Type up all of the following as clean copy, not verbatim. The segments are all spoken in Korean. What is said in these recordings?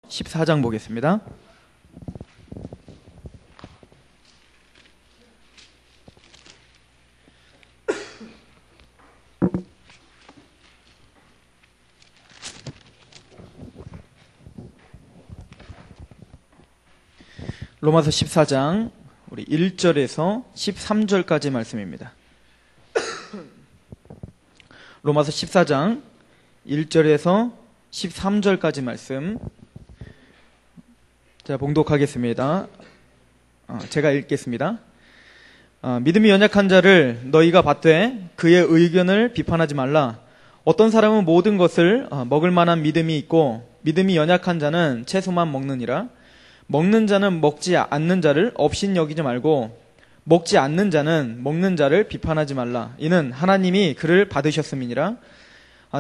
14장 보겠습니다. 로마서 14장 우리 1절에서 13절까지 말씀입니다. 로마서 14장 1절에서 13절까지 말씀 자, 봉독하겠습니다. 제가 읽겠습니다. 믿음이 연약한 자를 너희가 받되 그의 의견을 비판하지 말라. 어떤 사람은 모든 것을 먹을 만한 믿음이 있고 믿음이 연약한 자는 채소만 먹느니라. 먹는 자는 먹지 않는 자를 업신여기지 말고 먹지 않는 자는 먹는 자를 비판하지 말라. 이는 하나님이 그를 받으셨음이니라.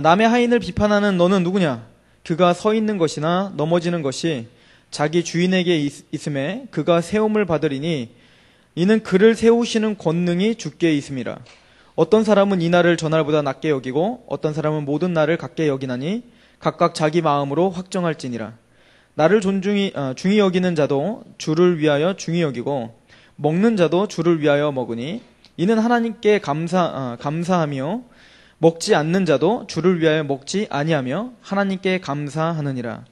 남의 하인을 비판하는 너는 누구냐? 그가 서 있는 것이나 넘어지는 것이 자기 주인에게 있음에 그가 세움을 받으리니 이는 그를 세우시는 권능이 주께 있음이라. 어떤 사람은 이 날을 저 날보다 낮게 여기고 어떤 사람은 모든 날을 같게 여기나니 각각 자기 마음으로 확정할지니라. 나를 중히 여기는 자도 주를 위하여 중히 여기고 먹는 자도 주를 위하여 먹으니 이는 하나님께 감사하며 먹지 않는 자도 주를 위하여 먹지 아니하며 하나님께 감사하느니라.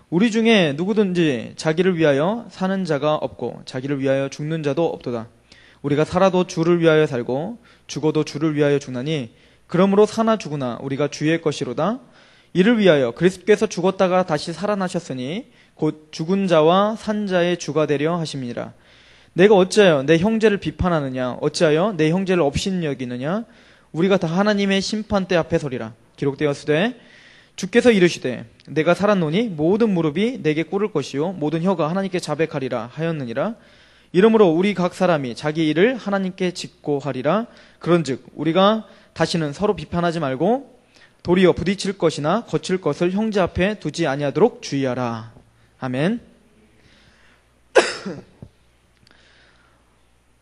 우리 중에 누구든지 자기를 위하여 사는 자가 없고 자기를 위하여 죽는 자도 없도다. 우리가 살아도 주를 위하여 살고 죽어도 주를 위하여 죽나니 그러므로 사나 죽으나 우리가 주의 것이로다. 이를 위하여 그리스도께서 죽었다가 다시 살아나셨으니 곧 죽은 자와 산 자의 주가 되려 하심이니라. 내가 어찌하여 내 형제를 비판하느냐? 어찌하여 내 형제를 업신여기느냐? 우리가 다 하나님의 심판대 앞에 서리라. 기록되었으되 주께서 이르시되 내가 살았노니 모든 무릎이 내게 꿇을 것이요 모든 혀가 하나님께 자백하리라 하였느니라. 이러므로 우리 각 사람이 자기 일을 하나님께 짓고 하리라. 그런즉 우리가 다시는 서로 비판하지 말고 도리어 부딪힐 것이나 거칠 것을 형제 앞에 두지 아니하도록 주의하라. 아멘.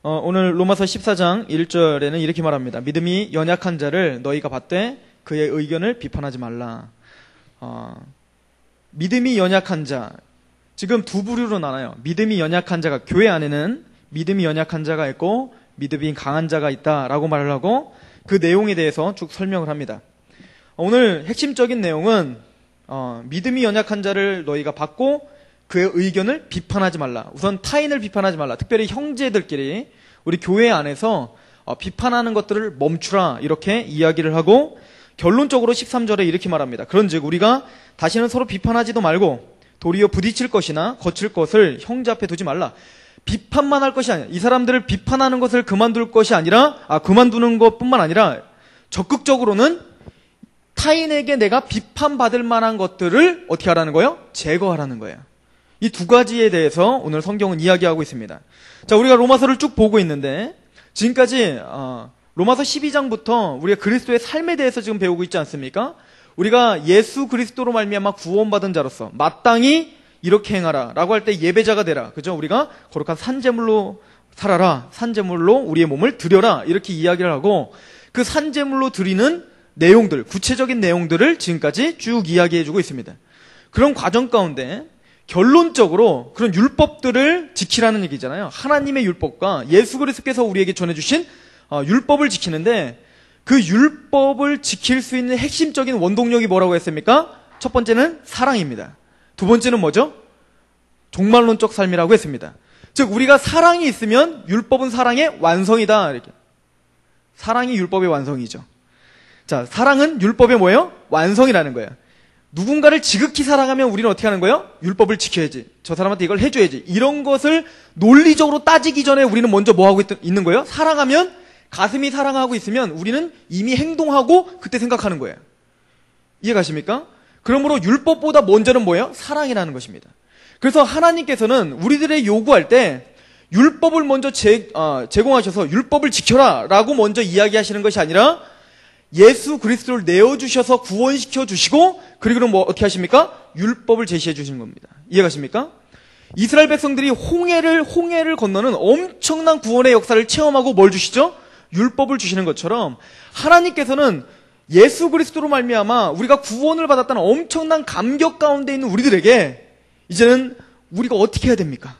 오늘 로마서 14장 1절에는 이렇게 말합니다. 믿음이 연약한 자를 너희가 받되 그의 의견을 비판하지 말라. 믿음이 연약한 자, 지금 두 부류로 나눠요. 믿음이 연약한 자가, 교회 안에는 믿음이 연약한 자가 있고 믿음이 강한 자가 있다라고 말을 하고 그 내용에 대해서 쭉 설명을 합니다. 오늘 핵심적인 내용은 믿음이 연약한 자를 너희가 받고 그의 의견을 비판하지 말라. 우선 타인을 비판하지 말라. 특별히 형제들끼리 우리 교회 안에서 비판하는 것들을 멈추라 이렇게 이야기를 하고 결론적으로 13절에 이렇게 말합니다. 그런즉 우리가 다시는 서로 비판하지도 말고 도리어 부딪힐 것이나 거칠 것을 형제 앞에 두지 말라. 비판만 할 것이 아니라 이 사람들을 비판하는 것을 그만두는 것뿐만 아니라 적극적으로는 타인에게 내가 비판받을 만한 것들을 어떻게 하라는 거예요? 제거하라는 거예요. 이 두 가지에 대해서 오늘 성경은 이야기하고 있습니다. 자, 우리가 로마서를 쭉 보고 있는데 지금까지 로마서 12장부터 우리가 그리스도의 삶에 대해서 지금 배우고 있지 않습니까? 우리가 예수 그리스도로 말미암아 구원받은 자로서 마땅히 이렇게 행하라 라고 할 때 예배자가 되라. 그죠? 우리가 거룩한 산제물로 살아라. 산제물로 우리의 몸을 드려라. 이렇게 이야기를 하고 그 산제물로 드리는 내용들, 구체적인 내용들을 지금까지 쭉 이야기해주고 있습니다. 그런 과정 가운데 결론적으로 그런 율법들을 지키라는 얘기잖아요. 하나님의 율법과 예수 그리스도께서 우리에게 전해주신 율법을 지키는데 그 율법을 지킬 수 있는 핵심적인 원동력이 뭐라고 했습니까? 첫 번째는 사랑입니다. 두 번째는 뭐죠? 종말론적 삶이라고 했습니다. 즉 우리가 사랑이 있으면 율법은 사랑의 완성이다. 이렇게. 사랑이 율법의 완성이죠. 자, 사랑은 율법의 뭐예요? 완성이라는 거예요. 누군가를 지극히 사랑하면 우리는 어떻게 하는 거예요? 율법을 지켜야지. 저 사람한테 이걸 해줘야지. 이런 것을 논리적으로 따지기 전에 우리는 먼저 뭐 하고 있는 거예요? 사랑하면, 가슴이 사랑하고 있으면 우리는 이미 행동하고 그때 생각하는 거예요. 이해가십니까? 그러므로 율법보다 먼저는 뭐예요? 사랑이라는 것입니다. 그래서 하나님께서는 우리들의 요구할 때 율법을 먼저 제공하셔서 율법을 지켜라 라고 먼저 이야기하시는 것이 아니라 예수 그리스도를 내어주셔서 구원시켜 주시고 그리고 뭐 어떻게 하십니까? 율법을 제시해 주시는 겁니다. 이해가십니까? 이스라엘 백성들이 홍해를 건너는 엄청난 구원의 역사를 체험하고 뭘 주시죠? 율법을 주시는 것처럼 하나님께서는 예수 그리스도로 말미암아 우리가 구원을 받았다는 엄청난 감격 가운데 있는 우리들에게 이제는 우리가 어떻게 해야 됩니까?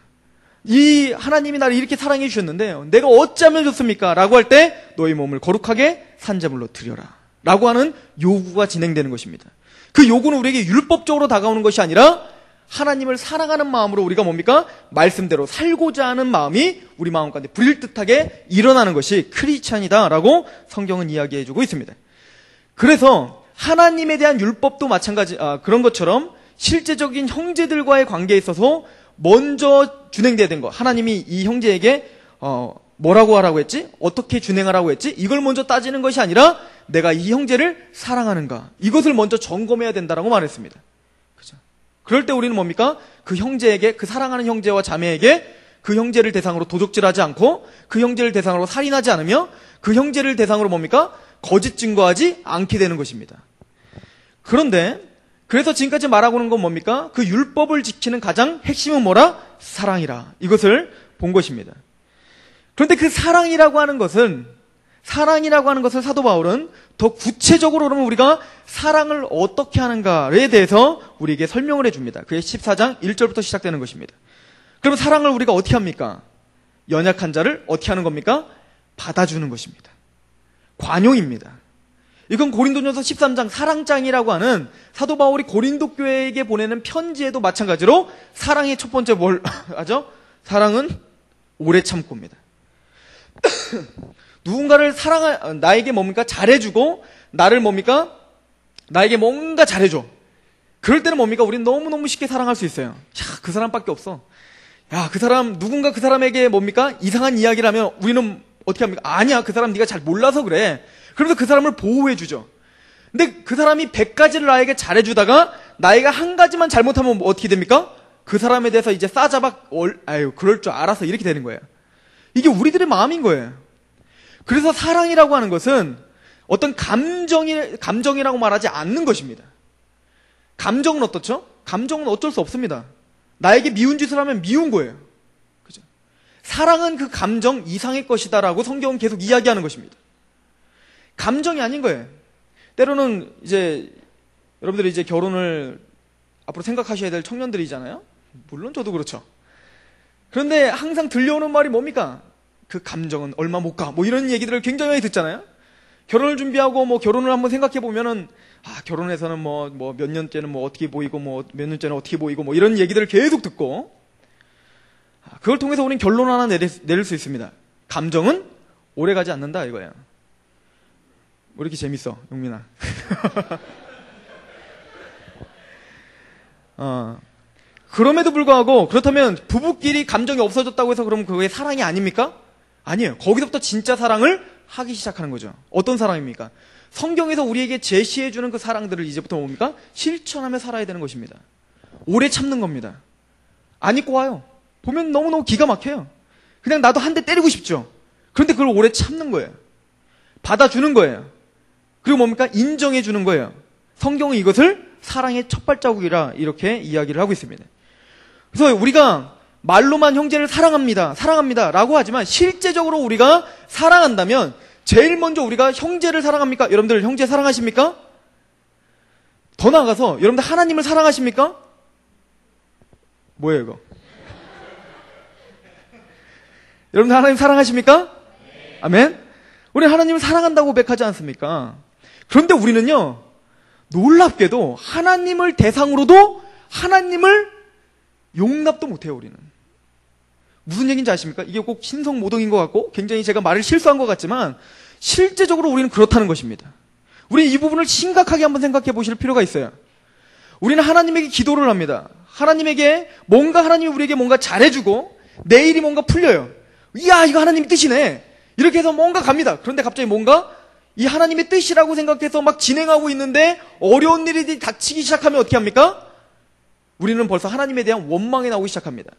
이 하나님이 나를 이렇게 사랑해 주셨는데 내가 어찌하면 좋습니까? 라고 할 때 너희 몸을 거룩하게 산제물로 드려라 라고 하는 요구가 진행되는 것입니다. 그 요구는 우리에게 율법적으로 다가오는 것이 아니라 하나님을 사랑하는 마음으로 우리가 뭡니까? 말씀대로 살고자 하는 마음이 우리 마음 가운데 불일듯하게 일어나는 것이 크리스찬이다라고 성경은 이야기해주고 있습니다. 그래서 하나님에 대한 율법도 마찬가지 그런 것처럼 실제적인 형제들과의 관계에 있어서 먼저 준행돼야 된 거. 하나님이 이 형제에게 뭐라고 하라고 했지? 어떻게 준행하라고 했지? 이걸 먼저 따지는 것이 아니라 내가 이 형제를 사랑하는가? 이것을 먼저 점검해야 된다라고 말했습니다. 그죠? 그럴 때 우리는 뭡니까? 그 형제에게, 그 사랑하는 형제와 자매에게 그 형제를 대상으로 도적질하지 않고 그 형제를 대상으로 살인하지 않으며 그 형제를 대상으로 뭡니까? 거짓 증거하지 않게 되는 것입니다. 그런데 그래서 지금까지 말하고는 건 뭡니까? 그 율법을 지키는 가장 핵심은 뭐라? 사랑이라. 이것을 본 것입니다. 그런데 그 사랑이라고 하는 것은 사도 바울은 더 구체적으로 그러면 우리가 사랑을 어떻게 하는가에 대해서 우리에게 설명을 해줍니다. 그게 14장 1절부터 시작되는 것입니다. 그럼 사랑을 우리가 어떻게 합니까? 연약한 자를 어떻게 하는 겁니까? 받아주는 것입니다. 관용입니다. 이건 고린도전서 13장 사랑장이라고 하는 사도 바울이 고린도 교회에게 보내는 편지에도 마찬가지로 사랑의 첫 번째 뭘 하죠? 사랑은 오래 참고입니다. 누군가를 나에게 뭡니까? 잘해주고 나를 뭡니까? 나에게 뭔가 잘해줘. 그럴 때는 뭡니까? 우리는 너무너무 쉽게 사랑할 수 있어요. 야, 그 사람밖에 없어. 야, 그 사람 누군가 그 사람에게 뭡니까? 이상한 이야기를 하면 우리는 어떻게 합니까? 아니야, 그 사람 네가 잘 몰라서 그래. 그러면서 그 사람을 보호해주죠. 근데 그 사람이 100가지를 나에게 잘해주다가 나이가 한 가지만 잘못하면 어떻게 됩니까? 그 사람에 대해서 이제 아유, 그럴 줄 알아서 이렇게 되는 거예요. 이게 우리들의 마음인 거예요. 그래서 사랑이라고 하는 것은 어떤 감정이라고 말하지 않는 것입니다. 감정은 어떻죠? 감정은 어쩔 수 없습니다. 나에게 미운 짓을 하면 미운 거예요. 그죠? 사랑은 그 감정 이상의 것이다라고 성경은 계속 이야기하는 것입니다. 감정이 아닌 거예요. 때로는 이제 여러분들이 이제 결혼을 앞으로 생각하셔야 될 청년들이잖아요. 물론 저도 그렇죠. 그런데 항상 들려오는 말이 뭡니까? 그 감정은 얼마 못 가. 뭐 이런 얘기들을 굉장히 많이 듣잖아요. 결혼을 준비하고 뭐 결혼을 한번 생각해 보면은 결혼해서는 뭐 몇 년째는 뭐 어떻게 보이고 뭐 몇 년째는 어떻게 보이고 뭐 이런 얘기들을 계속 듣고 그걸 통해서 우리는 결론 하나 내릴 수 있습니다. 감정은 오래 가지 않는다 이거예요. 왜 이렇게 재밌어, 용민아? 그럼에도 불구하고 그렇다면 부부끼리 감정이 없어졌다고 해서 그러면 그게 사랑이 아닙니까? 아니에요. 거기서부터 진짜 사랑을 하기 시작하는 거죠. 어떤 사랑입니까? 성경에서 우리에게 제시해주는 그 사랑들을 이제부터 뭡니까? 실천하며 살아야 되는 것입니다. 오래 참는 겁니다. 안 입고 와요. 보면 너무너무 기가 막혀요. 그냥 나도 한 대 때리고 싶죠. 그런데 그걸 오래 참는 거예요. 받아주는 거예요. 그리고 뭡니까? 인정해주는 거예요. 성경은 이것을 사랑의 첫 발자국이라 이렇게 이야기를 하고 있습니다. 그래서 우리가 말로만 형제를 사랑합니다 라고 하지만 실제적으로 우리가 사랑한다면 제일 먼저 우리가 형제를 사랑합니까? 여러분들 형제 사랑하십니까? 더 나아가서 여러분들 하나님을 사랑하십니까? 뭐예요 이거? 여러분들 하나님 사랑하십니까? 아멘? 우리 하나님을 사랑한다고 고백하지 않습니까? 그런데 우리는요 놀랍게도 하나님을 대상으로도 하나님을 용납도 못해요. 우리는 무슨 얘기인지 아십니까? 이게 꼭 신성모독인 것 같고 굉장히 제가 말을 실수한 것 같지만 실제적으로 우리는 그렇다는 것입니다. 우리는 이 부분을 심각하게 한번 생각해 보실 필요가 있어요. 우리는 하나님에게 기도를 합니다. 하나님에게 하나님이 우리에게 뭔가 잘해주고 내일이 뭔가 풀려요. 이야 이거 하나님의 뜻이네 이렇게 해서 뭔가 갑니다. 그런데 갑자기 뭔가 이 하나님의 뜻이라고 생각해서 막 진행하고 있는데 어려운 일이 닥치기 시작하면 어떻게 합니까? 우리는 벌써 하나님에 대한 원망이 나오기 시작합니다.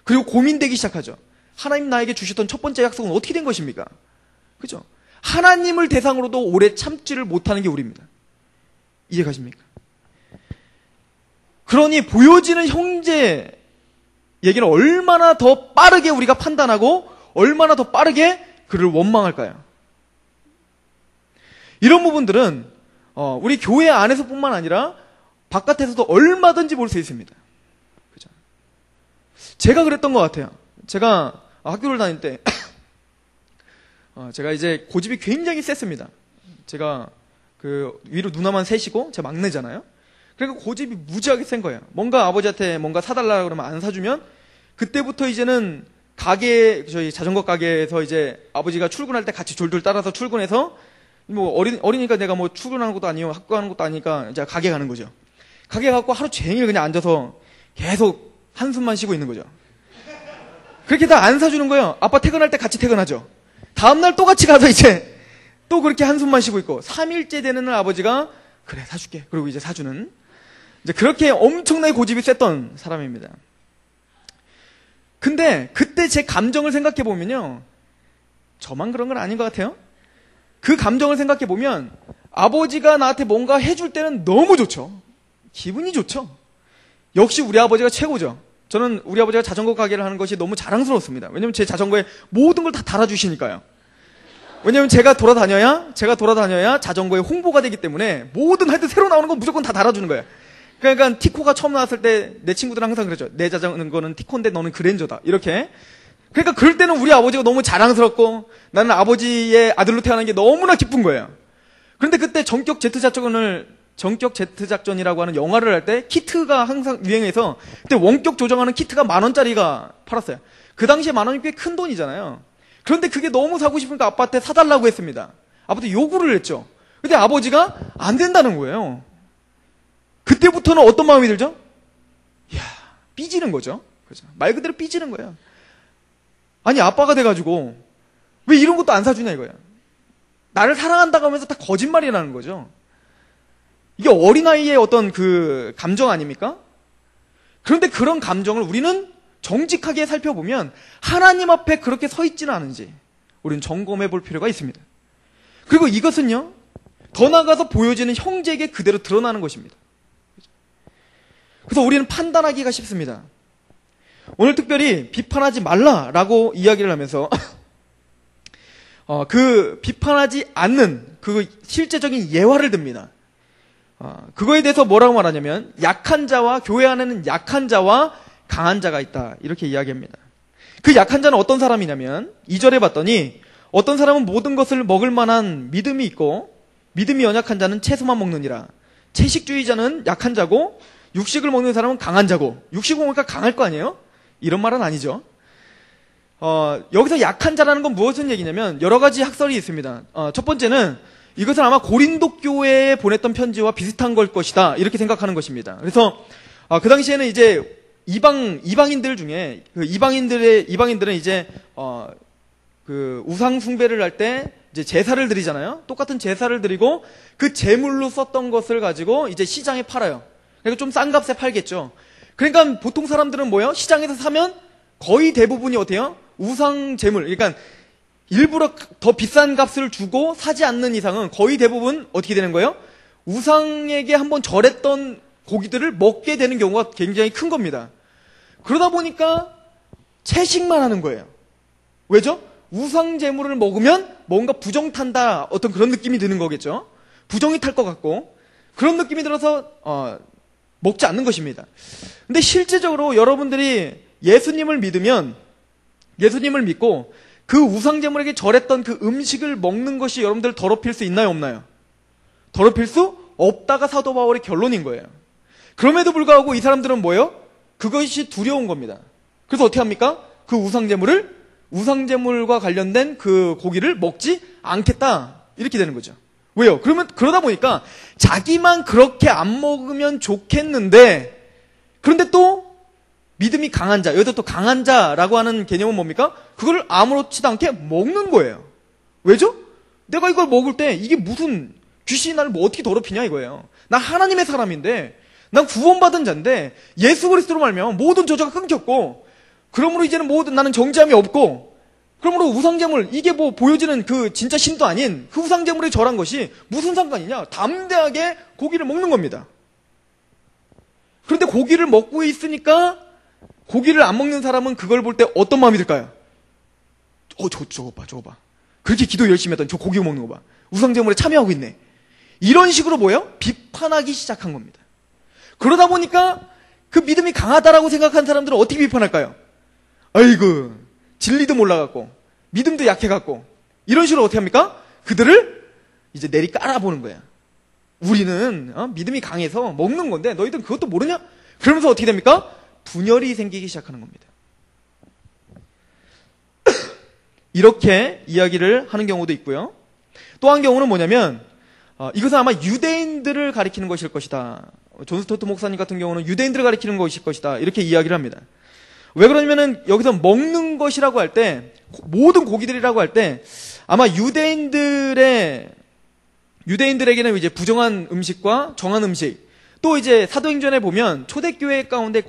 그리고 고민되기 시작하죠. 하나님 나에게 주셨던 첫 번째 약속은 어떻게 된 것입니까? 그죠? 하나님을 대상으로도 오래 참지를 못하는 게 우리입니다. 이해 가십니까? 그러니 보여지는 형제 얘기는 얼마나 더 빠르게 우리가 판단하고 얼마나 더 빠르게 그를 원망할까요? 이런 부분들은 우리 교회 안에서뿐만 아니라 바깥에서도 얼마든지 볼 수 있습니다. 그죠? 제가 그랬던 것 같아요. 제가 학교를 다닐 때 제가 이제 고집이 굉장히 셌습니다. 제가 그 위로 누나만 셋이고 제가 막내잖아요. 그러니까 고집이 무지하게 센 거예요. 뭔가 아버지한테 뭔가 사달라고 그러면 안 사주면 그때부터 이제는 저희 자전거 가게에서 이제 아버지가 출근할 때 같이 졸졸 따라서 출근해서 뭐 어리니까 내가 뭐 출근하는 것도 아니고 학교 가는 것도 아니니까 이제 가게 가는 거죠. 가게 가고 하루 종일 그냥 앉아서 계속 한숨만 쉬고 있는 거죠. 그렇게 다 안 사주는 거예요. 아빠 퇴근할 때 같이 퇴근하죠. 다음날 또 같이 가서 이제 또 그렇게 한숨만 쉬고 있고 3일째 되는 날 아버지가 그래 사줄게. 그리고 이제 사주는 이제 그렇게 엄청나게 고집이 셌던 사람입니다. 근데 그때 제 감정을 생각해 보면요. 저만 그런 건 아닌 것 같아요. 그 감정을 생각해 보면 아버지가 나한테 뭔가 해줄 때는 너무 좋죠. 기분이 좋죠. 역시 우리 아버지가 최고죠. 저는 우리 아버지가 자전거 가게를 하는 것이 너무 자랑스러웠습니다. 왜냐면 제 자전거에 모든 걸 다 달아주시니까요. 왜냐면 제가 돌아다녀야 자전거의 홍보가 되기 때문에 하여튼 새로 나오는 건 무조건 다 달아주는 거예요. 그러니까 티코가 처음 나왔을 때 내 친구들은 항상 그랬죠. 내 자전거는 티코인데 너는 그랜저다. 이렇게. 그러니까 그럴 때는 우리 아버지가 너무 자랑스럽고 나는 아버지의 아들로 태어난 게 너무나 기쁜 거예요. 그런데 그때 전격 제트 작전이라고 하는 영화를 할 때 키트가 항상 유행해서 그때 원격 조정하는 키트가 10,000원짜리가 팔았어요. 그 당시에 10,000원이 꽤 큰 돈이잖아요. 그런데 그게 너무 사고 싶으니까 아빠한테 사달라고 했습니다. 아빠한테 요구를 했죠. 근데 아버지가 안 된다는 거예요. 그때부터는 어떤 마음이 들죠? 이야, 삐지는 거죠. 그죠? 말 그대로 삐지는 거예요. 아니, 아빠가 돼가지고 왜 이런 것도 안 사주냐 이거야. 나를 사랑한다고 하면서 다 거짓말이라는 거죠. 이게 어린아이의 어떤 그 감정 아닙니까? 그런데 그런 감정을 우리는 정직하게 살펴보면 하나님 앞에 그렇게 서 있지는 않은지 우리는 점검해 볼 필요가 있습니다. 그리고 이것은요, 더 나아가서 보여지는 형제에게 그대로 드러나는 것입니다. 그래서 우리는 판단하기가 쉽습니다. 오늘 특별히 비판하지 말라라고 이야기를 하면서 그 비판하지 않는 그 실제적인 예화를 듭니다. 그거에 대해서 뭐라고 말하냐면 약한 자와 교회 안에는 약한 자와 강한 자가 있다 이렇게 이야기합니다. 그 약한 자는 어떤 사람이냐면 2절에 봤더니 어떤 사람은 모든 것을 먹을 만한 믿음이 있고 믿음이 연약한 자는 채소만 먹느니라. 채식주의자는 약한 자고 육식을 먹는 사람은 강한 자고. 육식을 먹으니까 강할 거 아니에요? 이런 말은 아니죠. 여기서 약한 자라는 건 무엇을 얘기냐면 여러 가지 학설이 있습니다. 첫 번째는 이것은 아마 고린도 교회에 보냈던 편지와 비슷한 걸 것이다 이렇게 생각하는 것입니다. 그래서 그 당시에는 이제 이방인들 중에 그 이방인들은 이제 그 우상 숭배를 할 때 이제 제사를 드리잖아요. 똑같은 제사를 드리고 그 제물로 썼던 것을 가지고 이제 시장에 팔아요. 그러니까 좀 싼 값에 팔겠죠. 그러니까 보통 사람들은 뭐예요? 시장에서 사면 거의 대부분이 어때요? 우상 제물. 그러니까 일부러 더 비싼 값을 주고 사지 않는 이상은 거의 대부분 어떻게 되는 거예요? 우상에게 한번 절했던 고기들을 먹게 되는 경우가 굉장히 큰 겁니다. 그러다 보니까 채식만 하는 거예요. 왜죠? 우상 제물을 먹으면 뭔가 부정 탄다 어떤 그런 느낌이 드는 거겠죠. 부정이 탈 것 같고 그런 느낌이 들어서 먹지 않는 것입니다. 근데 실제적으로 여러분들이 예수님을 믿고 그 우상 제물에게 절했던 그 음식을 먹는 것이 여러분들 더럽힐 수 있나요, 없나요? 더럽힐 수 없다가 사도 바울의 결론인 거예요. 그럼에도 불구하고 이 사람들은 뭐예요? 그것이 두려운 겁니다. 그래서 어떻게 합니까? 그 우상 제물과 관련된 그 고기를 먹지 않겠다. 이렇게 되는 거죠. 왜요? 그러다 보니까 자기만 그렇게 안 먹으면 좋겠는데, 그런데 또 믿음이 강한 자, 여기서 또 강한 자라고 하는 개념은 뭡니까? 그걸 아무렇지도 않게 먹는 거예요. 왜죠? 내가 이걸 먹을 때 이게 무슨 귀신이 나를 뭐 어떻게 더럽히냐 이거예요. 나 하나님의 사람인데, 난 구원받은 자인데 예수 그리스도로 말미암아 모든 저주가 끊겼고, 그러므로 이제는 나는 정죄함이 없고, 그러므로 우상제물, 이게 뭐 보여지는 그 진짜 신도 아닌 그 우상제물에 절한 것이 무슨 상관이냐? 담대하게 고기를 먹는 겁니다. 그런데 고기를 먹고 있으니까 고기를 안 먹는 사람은 그걸 볼 때 어떤 마음이 들까요? 저거 봐. 그렇게 기도 열심히 했더니 저 고기 먹는 거 봐. 우상제물에 참여하고 있네. 이런 식으로 뭐예요? 비판하기 시작한 겁니다. 그러다 보니까 그 믿음이 강하다라고 생각한 사람들은 어떻게 비판할까요? 아이고, 진리도 몰라갖고, 믿음도 약해갖고, 이런 식으로 어떻게 합니까? 그들을 이제 내리 깔아보는 거야. 우리는 믿음이 강해서 먹는 건데 너희들은 그것도 모르냐? 그러면서 어떻게 됩니까? 분열이 생기기 시작하는 겁니다. 이렇게 이야기를 하는 경우도 있고요. 또 한 경우는 뭐냐면 이것은 아마 유대인들을 가리키는 것일 것이다. 존 스토트 목사님 같은 경우는 유대인들을 가리키는 것일 것이다. 이렇게 이야기를 합니다. 왜 그러냐면은 여기서 먹는 것이라고 할 때, 모든 고기들이라고 할 때 아마 유대인들에게는 이제 부정한 음식과 정한 음식, 또 이제 사도행전에 보면 초대교회 가운데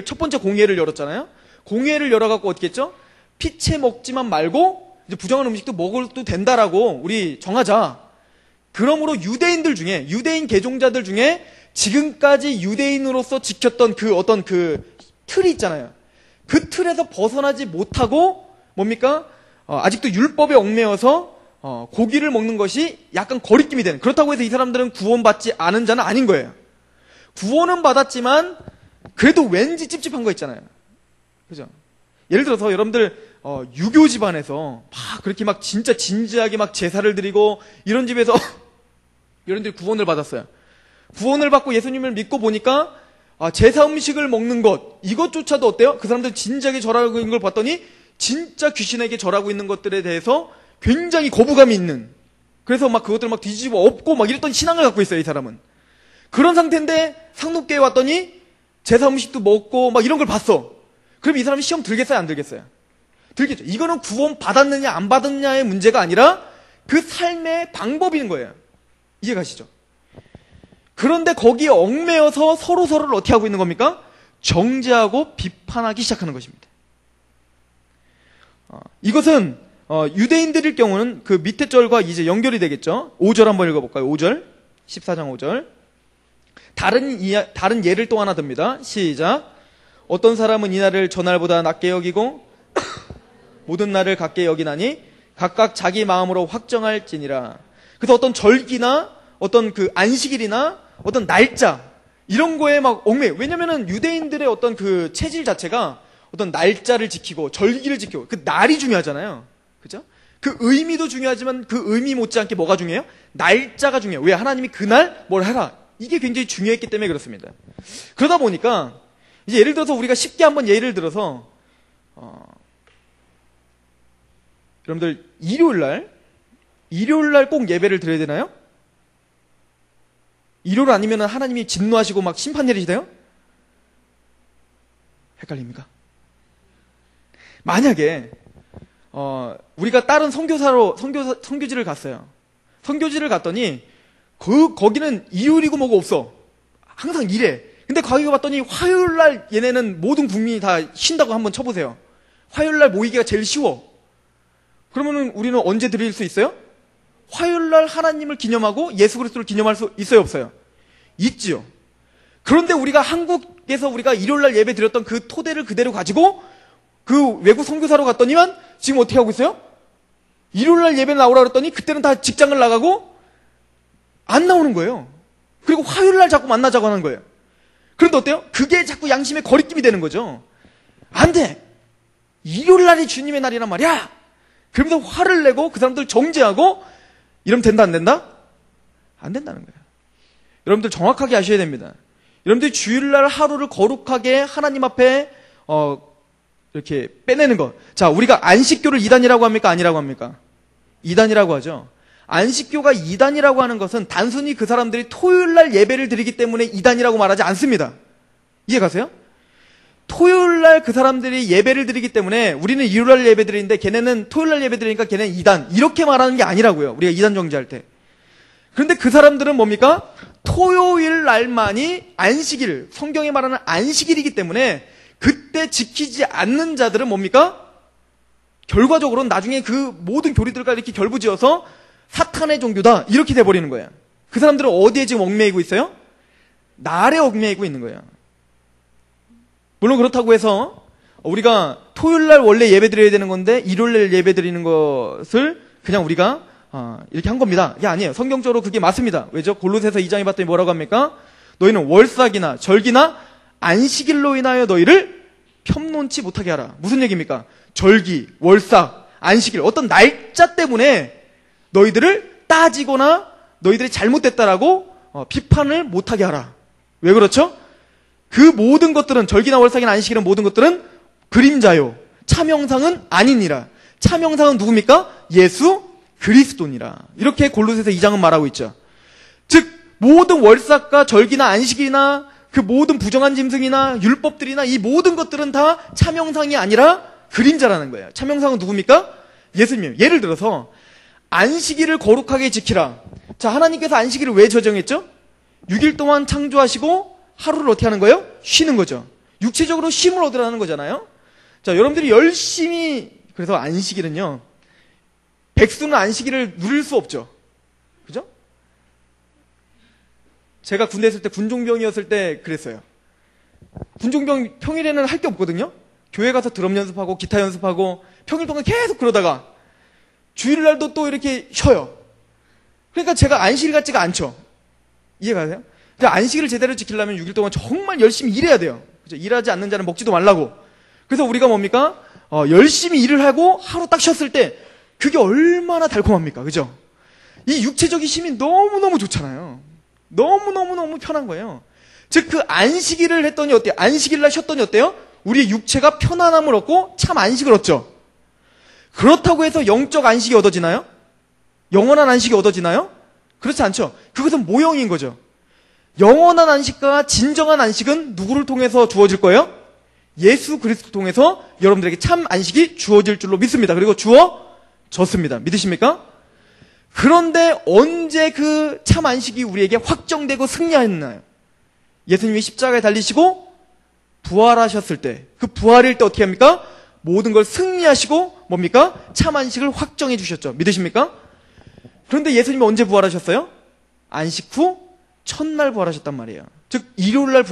첫 번째 공회를 열었잖아요. 공회를 열어갖고 어떻게 했죠? 피채 먹지만 말고 이제 부정한 음식도 먹어도 된다라고 우리 정하자. 그러므로 유대인들 중에, 유대인 개종자들 중에 지금까지 유대인으로서 지켰던 그 어떤 그 틀이 있잖아요. 그 틀에서 벗어나지 못하고 뭡니까? 아직도 율법에 얽매여서 고기를 먹는 것이 약간 거리낌이 되는, 그렇다고 해서 이 사람들은 구원받지 않은 자는 아닌 거예요. 구원은 받았지만 그래도 왠지 찝찝한 거 있잖아요. 그죠? 예를 들어서 여러분들 유교 집안에서 막 그렇게 막 진짜 진지하게 막 제사를 드리고 이런 집에서 여러분들이 구원을 받았어요. 구원을 받고 예수님을 믿고 보니까 제사 음식을 먹는 것, 이것조차도 어때요? 그 사람들 진지하게 절하고 있는 걸 봤더니 진짜 귀신에게 절하고 있는 것들에 대해서 굉장히 거부감이 있는, 그래서 막 그것들을 막 뒤집어 엎고 막 이랬던 신앙을 갖고 있어요, 이 사람은. 그런 상태인데 상록교에 왔더니 제사 음식도 먹고 막 이런 걸 봤어. 그럼 이 사람이 시험 들겠어요, 안 들겠어요? 들겠죠. 이거는 구원 받았느냐 안 받았느냐의 문제가 아니라 그 삶의 방법인 거예요. 이해가시죠? 그런데 거기에 얽매여서 서로를 어떻게 하고 있는 겁니까? 정죄하고 비판하기 시작하는 것입니다. 이것은 유대인들일 경우는 그 밑에 절과 이제 연결이 되겠죠. 5절 한번 읽어볼까요? 5절 14장 5절. 다른 예를 또 하나 듭니다. 시작. 어떤 사람은 이날을 저날보다 낮게 여기고 모든 날을 같게 여기나니 각각 자기 마음으로 확정할지니라. 그래서 어떤 절기나 어떤 그 안식일이나 어떤 날짜 이런 거에 막 얽매여. 왜냐면은 유대인들의 어떤 그 체질 자체가 어떤 날짜를 지키고 절기를 지키고 그 날이 중요하잖아요. 그죠? 그 의미도 중요하지만 그 의미 못지않게 뭐가 중요해요? 날짜가 중요해요. 왜? 하나님이 그날 뭘 해라. 이게 굉장히 중요했기 때문에 그렇습니다. 그러다 보니까 이제 예를 들어서 우리가 쉽게 한번 예를 들어서 여러분들 일요일 날 꼭 예배를 드려야 되나요? 일요일 아니면 하나님이 진노하시고 막 심판 내리시나요? 헷갈립니까? 만약에 우리가 다른 선교지를 갔어요. 선교지를 갔더니 거기는 일요일이고 뭐고 없어. 항상 일해. 근데 거기 봤더니 화요일 날 얘네는 모든 국민이 다 쉰다고 한번 쳐보세요. 화요일 날 모이기가 제일 쉬워. 그러면은 우리는 언제 드릴 수 있어요? 화요일 날 하나님을 기념하고 예수 그리스도를 기념할 수 있어요, 없어요? 있지요. 그런데 우리가 한국에서 우리가 일요일 날 예배 드렸던 그 토대를 그대로 가지고 그 외국 선교사로 갔더니만 지금 어떻게 하고 있어요? 일요일 날 예배 나오라 그랬더니 그때는 다 직장을 나가고 안 나오는 거예요. 그리고 화요일 날 자꾸 만나자고 하는 거예요. 그런데 어때요? 그게 자꾸 양심의 거리낌이 되는 거죠. 안 돼. 일요일 날이 주님의 날이란 말이야. 그러면서 화를 내고 그 사람들 정죄하고 이러면 된다, 안 된다? 안 된다는 거예요. 여러분들 정확하게 아셔야 됩니다. 여러분들이 주일날 하루를 거룩하게 하나님 앞에 이렇게 빼내는 것. 자, 우리가 안식교를 이단이라고 합니까? 아니라고 합니까? 이단이라고 하죠. 안식교가 이단이라고 하는 것은 단순히 그 사람들이 토요일날 예배를 드리기 때문에 이단이라고 말하지 않습니다. 이해가세요? 토요일날 그 사람들이 예배를 드리기 때문에 우리는 일요일날 예배 드리는데 걔네는 토요일날 예배 드리니까 걔네는 이단, 이렇게 말하는 게 아니라고요. 우리가 이단 정죄할 때. 그런데 그 사람들은 뭡니까? 토요일 날만이 안식일, 성경에 말하는 안식일이기 때문에 그때 지키지 않는 자들은 뭡니까? 결과적으로는 나중에 그 모든 교리들과 이렇게 결부지어서 사탄의 종교다, 이렇게 돼버리는 거예요. 그 사람들은 어디에 지금 얽매이고 있어요? 날에 얽매이고 있는 거예요. 물론 그렇다고 해서 우리가 토요일날 원래 예배 드려야 되는 건데 일요일날 예배 드리는 것을 그냥 우리가 이렇게 한 겁니다. 이게 아니에요. 성경적으로 그게 맞습니다. 왜죠? 골로새서 2장에 봤더니 뭐라고 합니까? 너희는 월삭이나 절기나 안식일로 인하여 너희를 내려놓지 못하게 하라. 무슨 얘기입니까? 절기, 월삭, 안식일, 어떤 날짜 때문에 너희들을 따지거나 너희들이 잘못됐다라고 비판을 못하게 하라. 왜 그렇죠? 그 모든 것들은, 절기나 월삭이나 안식일은 모든 것들은 그림자요, 참형상은 아니니라. 참형상은 누굽니까? 예수 그리스도니라. 이렇게 골로새서 2장은 말하고 있죠. 즉 모든 월삭과 절기나 안식일이나 그 모든 부정한 짐승이나 율법들이나 이 모든 것들은 다 참형상이 아니라 그림자라는 거예요. 참형상은 누굽니까? 예수님. 예를 들어서 안식일을 거룩하게 지키라. 자, 하나님께서 안식일을 왜 저정했죠? 6일 동안 창조하시고 하루를 어떻게 하는 거예요? 쉬는 거죠. 육체적으로 쉼을 얻으라는 거잖아요. 자, 여러분들이 열심히, 그래서 안식일은요, 백수는 안식일을 누릴 수 없죠. 그죠? 제가 군대 있을 때, 군종병이었을 때 그랬어요. 군종병 평일에는 할 게 없거든요. 교회 가서 드럼 연습하고 기타 연습하고 평일 동안 계속 그러다가 주일날도 또 이렇게 쉬어요. 그러니까 제가 안식일 같지가 않죠. 이해가세요? 그러니까 안식일을 제대로 지키려면 6일 동안 정말 열심히 일해야 돼요. 그죠? 일하지 않는 자는 먹지도 말라고. 그래서 우리가 뭡니까? 열심히 일을 하고 하루 딱 쉬었을 때 그게 얼마나 달콤합니까? 그죠? 이 육체적인 힘이 너무너무 좋잖아요. 너무너무너무 편한 거예요. 즉 그 안식일을 했더니 어때요? 안식일날 쉬었더니 어때요? 우리의 육체가 편안함을 얻고 참 안식을 얻죠. 그렇다고 해서 영적 안식이 얻어지나요? 영원한 안식이 얻어지나요? 그렇지 않죠. 그것은 모형인 거죠. 영원한 안식과 진정한 안식은 누구를 통해서 주어질 거예요? 예수 그리스도를 통해서 여러분들에게 참 안식이 주어질 줄로 믿습니다. 그리고 주어졌습니다. 믿으십니까? 그런데 언제 그 참 안식이 우리에게 확정되고 승리했나요? 예수님이 십자가에 달리시고 부활하셨을 때, 그 부활일 때 어떻게 합니까? 모든 걸 승리하시고 뭡니까? 참 안식을 확정해 주셨죠. 믿으십니까? 그런데 예수님이 언제 부활하셨어요? 안식 후 첫날 부활하셨단 말이에요. 즉 일요일날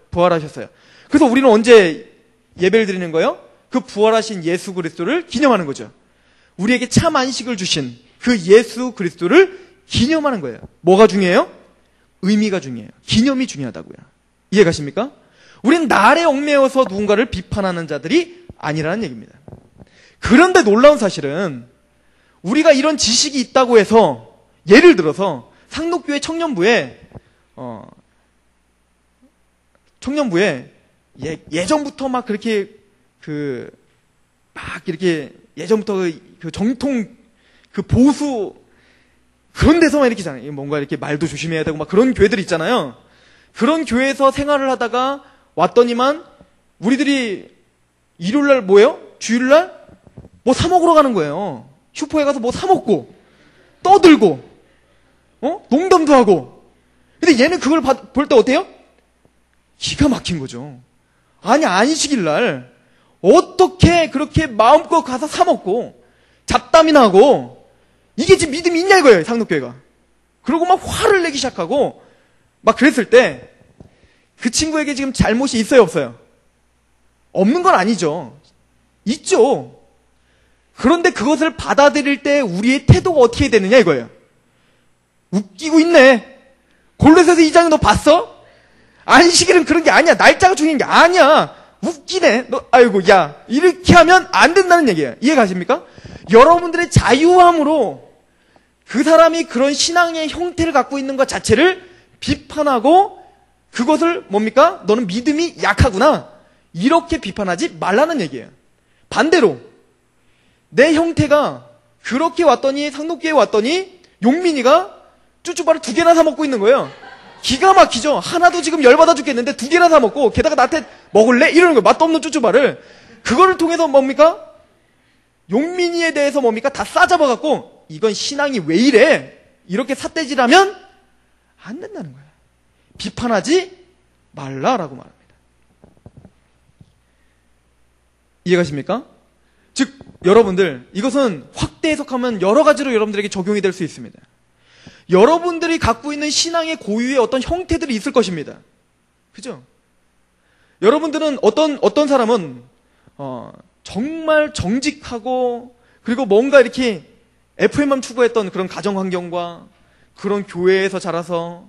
부활하셨어요. 그래서 우리는 언제 예배를 드리는 거예요? 그 부활하신 예수 그리스도를 기념하는 거죠. 우리에게 참 안식을 주신 그 예수 그리스도를 기념하는 거예요. 뭐가 중요해요? 의미가 중요해요. 기념이 중요하다고요. 이해가십니까? 우린 날에 얽매여서 누군가를 비판하는 자들이 아니라는 얘기입니다. 그런데 놀라운 사실은 우리가 이런 지식이 있다고 해서, 예를 들어서 상록교회 청년부에 예전부터 막 그렇게 막 이렇게 예전부터 그 정통 그 보수 그런 데서만 이렇게 잖아요. 뭔가 이렇게 말도 조심해야 되고 막 그런 교회들 있잖아요. 그런 교회에서 생활을 하다가 왔더니만 우리들이 일요일날 뭐예요? 주일날 뭐 사 먹으러 가는 거예요. 슈퍼에 가서 뭐 사 먹고 떠들고 농담도 하고. 근데 얘는 그걸 볼 때 어때요? 기가 막힌 거죠. 아니 안식일날 어떻게 그렇게 마음껏 가서 사 먹고 잡담이나 하고 이게 지금 믿음이 있냐 이거예요. 상록교회가. 그러고 막 화를 내기 시작하고 막 그랬을 때 그 친구에게 지금 잘못이 있어요 없어요? 없는 건 아니죠. 있죠. 그런데 그것을 받아들일 때 우리의 태도가 어떻게 되느냐 이거예요. 웃기고 있네. 골로새서 2장에 너 봤어? 안식일은 그런 게 아니야. 날짜가 중요한 게 아니야. 웃기네. 너 아이고 야 이렇게 하면 안 된다는 얘기예요. 이해 가십니까? 여러분들의 자유함으로 그 사람이 그런 신앙의 형태를 갖고 있는 것 자체를 비판하고 그것을 뭡니까? 너는 믿음이 약하구나. 이렇게 비판하지 말라는 얘기예요. 반대로 내 형태가 그렇게 왔더니 상록교회에 왔더니 용민이가 쭈쭈바를 2개나 사 먹고 있는 거예요. 기가 막히죠. 하나도 지금 열받아 죽겠는데 2개나 사 먹고 게다가 나한테 먹을래? 이러는 거예요. 맛도 없는 쭈쭈바를. 그거를 통해서 뭡니까? 용민이에 대해서 뭡니까? 다 싸잡아갖고 이건 신앙이 왜 이래? 이렇게 삿대질하면 안 된다는 거예요. 비판하지 말라라고 말합니다. 이해가십니까? 즉 여러분들 이것은 확대 해석하면 여러 가지로 여러분들에게 적용이 될 수 있습니다. 여러분들이 갖고 있는 신앙의 고유의 어떤 형태들이 있을 것입니다. 그죠? 여러분들은 어떤 사람은 정말 정직하고 그리고 뭔가 이렇게 FM만 추구했던 그런 가정 환경과 그런 교회에서 자라서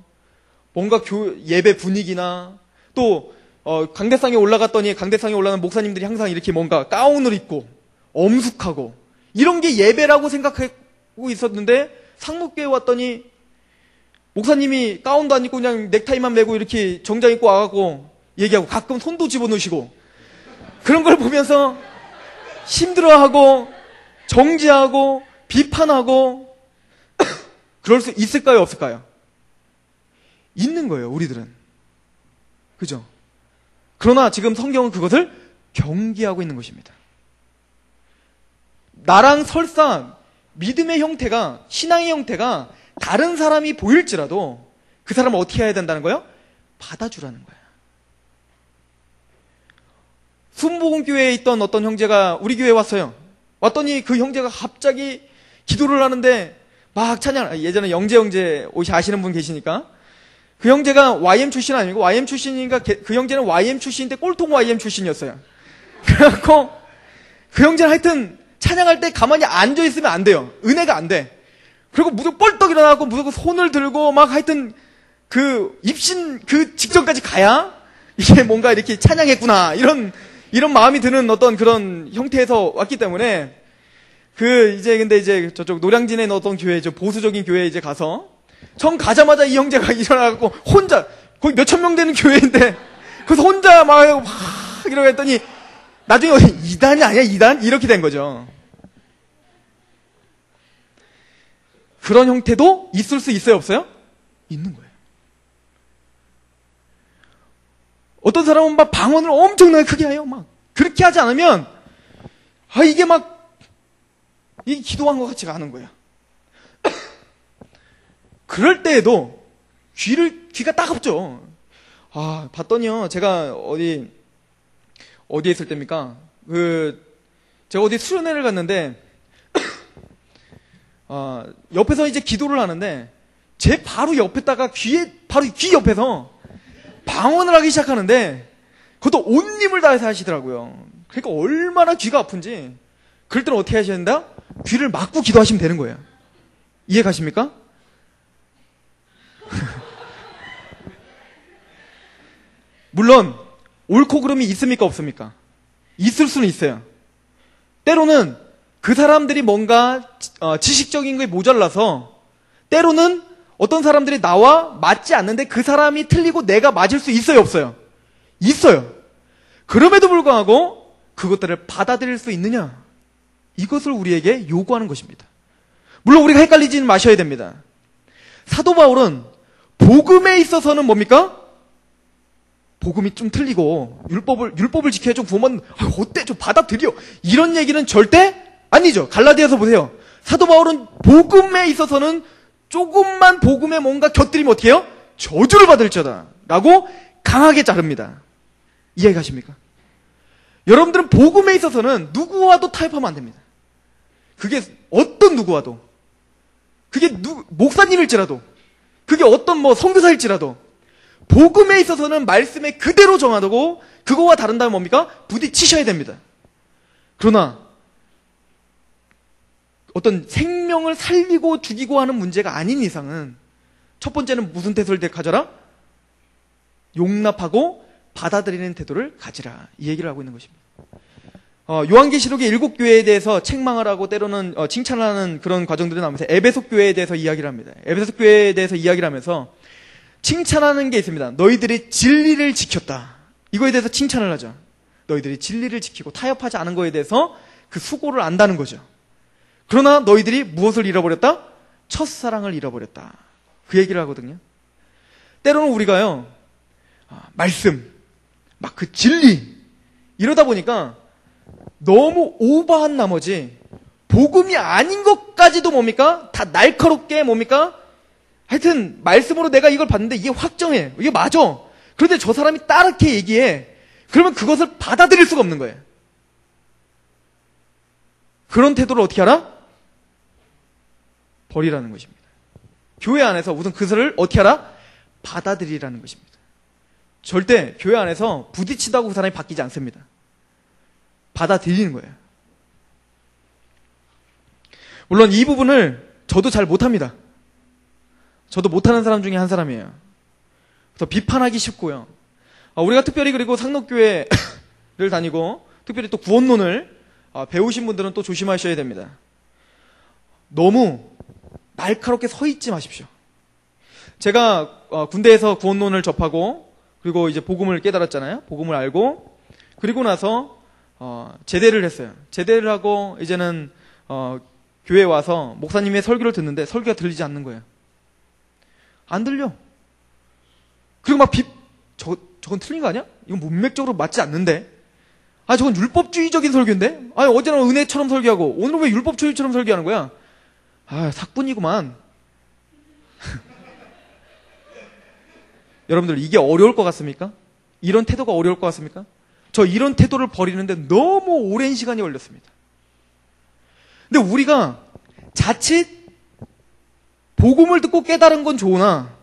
뭔가 예배 분위기나 또 강대상에 올라갔더니 강대상에 올라가는 목사님들이 항상 이렇게 뭔가 가운을 입고 엄숙하고 이런 게 예배라고 생각하고 있었는데 상목교회 왔더니 목사님이 가운도 안 입고 그냥 넥타이만 메고 이렇게 정장 입고 와갖고 얘기하고 가끔 손도 집어넣으시고 그런 걸 보면서 힘들어하고 정지하고 비판하고 그럴 수 있을까요? 없을까요? 있는 거예요, 우리들은. 그죠? 그러나 지금 성경은 그것을 경계하고 있는 것입니다. 나랑 설사 믿음의 형태가, 신앙의 형태가 다른 사람이 보일지라도 그 사람을 어떻게 해야 된다는 거예요? 받아주라는 거예요. 순복음교회에 있던 어떤 형제가 우리 교회에 왔어요. 왔더니 그 형제가 갑자기 기도를 하는데 막 찬양, 예전에 영재 형제 혹시 아시는 분 계시니까 그 형제가 YM 출신 아니고 YM 출신인가 그 형제는 YM 출신인데 꼴통 YM 출신이었어요. 그래갖고 그 형제는 하여튼 찬양할 때 가만히 앉아있으면 안 돼요. 은혜가 안 돼. 그리고 무조건 뻘떡 일어나고 무조건 손을 들고 막 하여튼 그 입신 그 직전까지 가야 이게 뭔가 이렇게 찬양했구나 이런 마음이 드는 어떤 그런 형태에서 왔기 때문에 근데 이제 저쪽 노량진에 있는 어떤 교회, 보수적인 교회에 이제 가서 정 가자마자 이 형제가 일어나갖고 혼자 거의 몇천 명 되는 교회인데 그래서 혼자 막 이러고 했더니 나중에 이단이 아니야 이단? 이렇게 된 거죠. 그런 형태도 있을 수 있어요 없어요? 있는 거예요. 어떤 사람은 막 방언을 엄청나게 크게 해요. 막 그렇게 하지 않으면 이게 막 이게 기도한 것 같지가 않은 거예요. 그럴 때에도 귀가 따갑죠. 봤더니요, 제가 어디에 있을 때입니까? 제가 어디 수련회를 갔는데, 옆에서 이제 기도를 하는데, 제 바로 옆에다가 바로 귀 옆에서 방언을 하기 시작하는데, 그것도 온 힘을 다해서 하시더라고요. 그러니까 얼마나 귀가 아픈지, 그럴 때는 어떻게 하셔야 된다? 귀를 막고 기도하시면 되는 거예요. 이해 가십니까? 물론 옳고 그름이 있습니까 없습니까? 있을 수는 있어요. 때로는 그 사람들이 뭔가 지식적인 게 모자라서 때로는 어떤 사람들이 나와 맞지 않는데 그 사람이 틀리고 내가 맞을 수 있어요 없어요? 있어요. 그럼에도 불구하고 그것들을 받아들일 수 있느냐? 이것을 우리에게 요구하는 것입니다. 물론 우리가 헷갈리지는 마셔야 됩니다. 사도 바울은 복음에 있어서는 뭡니까? 복음이 좀 틀리고 율법을 지켜야 좀 구원받는 어때? 좀 받아들여. 이런 얘기는 절대 아니죠. 갈라디아서 보세요. 사도 바울은 복음에 있어서는 조금만 복음에 뭔가 곁들이면 어떻게 해요? 저주를 받을지어다 라고 강하게 자릅니다. 이해가십니까? 여러분들은 복음에 있어서는 누구와도 타협하면 안 됩니다. 그게 어떤 누구와도, 그게 목사님일지라도, 그게 어떤 선교사일지라도 복음에 있어서는 말씀에 그대로 정하고 그거와 다른다면 뭡니까? 부딪히셔야 됩니다. 그러나 어떤 생명을 살리고 죽이고 하는 문제가 아닌 이상은 첫 번째는 무슨 태도를 가져라? 용납하고 받아들이는 태도를 가지라. 이 얘기를 하고 있는 것입니다. 요한계시록의 7교회에 대해서 책망을 하고 때로는 칭찬을 하는 그런 과정들이 나오면서 에베소 교회에 대해서 이야기를 합니다. 에베소 교회에 대해서 이야기를 하면서 칭찬하는 게 있습니다. 너희들이 진리를 지켰다. 이거에 대해서 칭찬을 하죠. 너희들이 진리를 지키고 타협하지 않은 거에 대해서 그 수고를 안다는 거죠. 그러나 너희들이 무엇을 잃어버렸다? 첫사랑을 잃어버렸다. 그 얘기를 하거든요. 때로는 우리가요, 말씀, 막 그 진리, 이러다 보니까 너무 오버한 나머지 복음이 아닌 것까지도 뭡니까? 다 날카롭게 뭡니까? 하여튼 말씀으로 내가 이걸 봤는데 이게 확정해. 이게 맞아. 그런데 저 사람이 따르게 얘기해. 그러면 그것을 받아들일 수가 없는 거예요. 그런 태도를 어떻게 하라? 버리라는 것입니다. 교회 안에서 우선 그것을 어떻게 하라? 받아들이라는 것입니다. 절대 교회 안에서 부딪히다고 그 사람이 바뀌지 않습니다. 받아들이는 거예요. 물론 이 부분을 저도 잘 못합니다. 저도 못하는 사람 중에 한 사람이에요. 그래서 비판하기 쉽고요. 우리가 특별히 그리고 상록교회를 다니고 특별히 또 구원론을 배우신 분들은 또 조심하셔야 됩니다. 너무 날카롭게 서 있지 마십시오. 제가 군대에서 구원론을 접하고 그리고 이제 복음을 깨달았잖아요. 복음을 알고 그리고 나서 제대를 했어요. 제대를 하고 이제는 교회에 와서 목사님의 설교를 듣는데 설교가 들리지 않는 거예요. 안 들려. 그리고 막 저건 틀린 거 아니야? 이건 문맥적으로 맞지 않는데. 저건 율법주의적인 설교인데? 어제는 은혜처럼 설교하고 오늘은 왜 율법주의처럼 설교하는 거야? 사꾼이구만. 여러분들 이게 어려울 것 같습니까? 이런 태도가 어려울 것 같습니까? 저 이런 태도를 버리는데 너무 오랜 시간이 걸렸습니다. 근데 우리가 자칫 복음을 듣고 깨달은 건 좋으나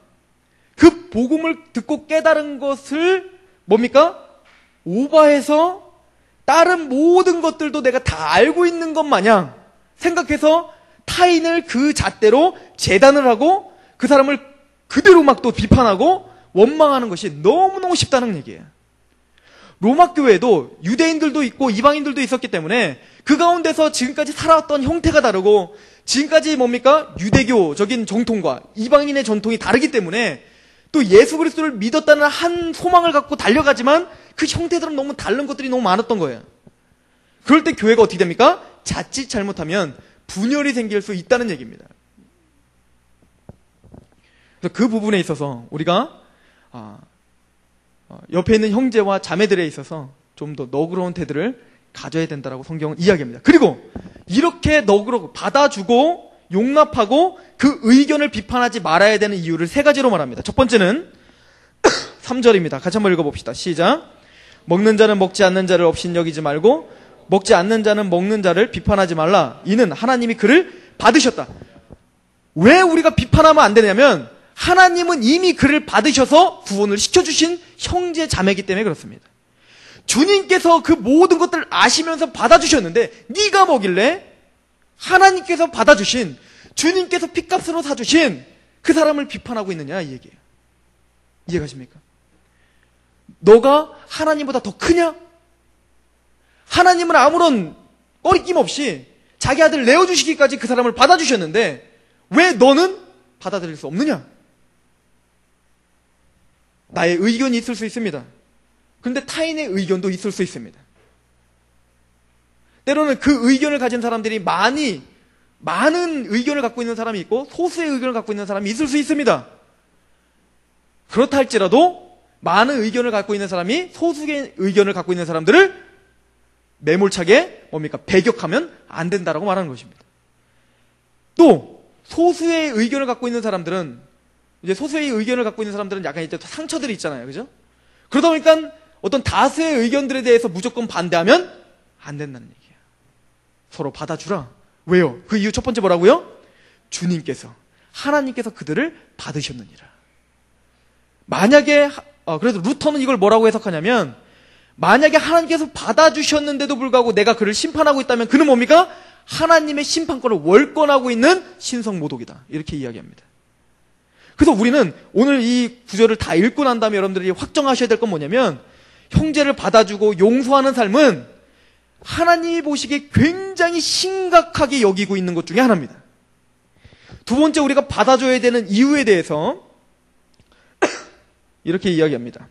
그 복음을 듣고 깨달은 것을 뭡니까? 오버해서 다른 모든 것들도 내가 다 알고 있는 것 마냥 생각해서 타인을 그 잣대로 재단을 하고 그 사람을 그대로 막 또 비판하고 원망하는 것이 너무너무 쉽다는 얘기예요. 로마 교회도 유대인들도 있고 이방인들도 있었기 때문에 그 가운데서 지금까지 살아왔던 형태가 다르고 지금까지 뭡니까? 유대교적인 정통과 이방인의 전통이 다르기 때문에 또 예수 그리스도를 믿었다는 한 소망을 갖고 달려가지만 그 형태들은 너무 다른 것들이 너무 많았던 거예요. 그럴 때 교회가 어떻게 됩니까? 자칫 잘못하면 분열이 생길 수 있다는 얘기입니다. 그래서 그 부분에 있어서 우리가 옆에 있는 형제와 자매들에 있어서 좀 더 너그러운 태도를 가져야 된다라고 성경은 이야기합니다. 그리고 이렇게 너그럽고 받아주고 용납하고 그 의견을 비판하지 말아야 되는 이유를 세 가지로 말합니다. 첫 번째는 3절입니다. 같이 한번 읽어봅시다. 시작. 먹는 자는 먹지 않는 자를 업신여기지 말고 먹지 않는 자는 먹는 자를 비판하지 말라. 이는 하나님이 그를 받으셨다. 왜 우리가 비판하면 안 되냐면 하나님은 이미 그를 받으셔서 구원을 시켜주신 형제 자매이기 때문에 그렇습니다. 주님께서 그 모든 것들을 아시면서 받아주셨는데 네가 뭐길래 하나님께서 받아주신 주님께서 핏값으로 사주신 그 사람을 비판하고 있느냐 이 얘기예요. 이해가십니까? 너가 하나님보다 더 크냐? 하나님은 아무런 꺼리낌 없이 자기 아들 내어주시기까지 그 사람을 받아주셨는데 왜 너는 받아들일 수 없느냐? 나의 의견이 있을 수 있습니다. 그런데 타인의 의견도 있을 수 있습니다. 때로는 그 의견을 가진 사람들이 많은 의견을 갖고 있는 사람이 있고 소수의 의견을 갖고 있는 사람이 있을 수 있습니다. 그렇다 할지라도 많은 의견을 갖고 있는 사람이 소수의 의견을 갖고 있는 사람들을 매몰차게 배격하면 안 된다라고 말하는 것입니다. 또 소수의 의견을 갖고 있는 사람들은 약간 이제 상처들이 있잖아요. 그죠? 그러다 보니까 어떤 다수의 의견들에 대해서 무조건 반대하면 안 된다는 얘기예요. 서로 받아주라. 왜요? 그 이유 첫 번째 뭐라고요? 하나님께서 그들을 받으셨느니라. 만약에 그래서 루터는 이걸 뭐라고 해석하냐면 만약에 하나님께서 받아주셨는데도 불구하고 내가 그를 심판하고 있다면 그는 뭡니까? 하나님의 심판권을 월권하고 있는 신성모독이다. 이렇게 이야기합니다. 그래서 우리는 오늘 이 구절을 다 읽고 난 다음에 여러분들이 확정하셔야 될 건 뭐냐면 형제를 받아주고 용서하는 삶은 하나님이 보시기에 굉장히 심각하게 여기고 있는 것 중에 하나입니다. 두 번째 우리가 받아줘야 되는 이유에 대해서 이렇게 이야기합니다.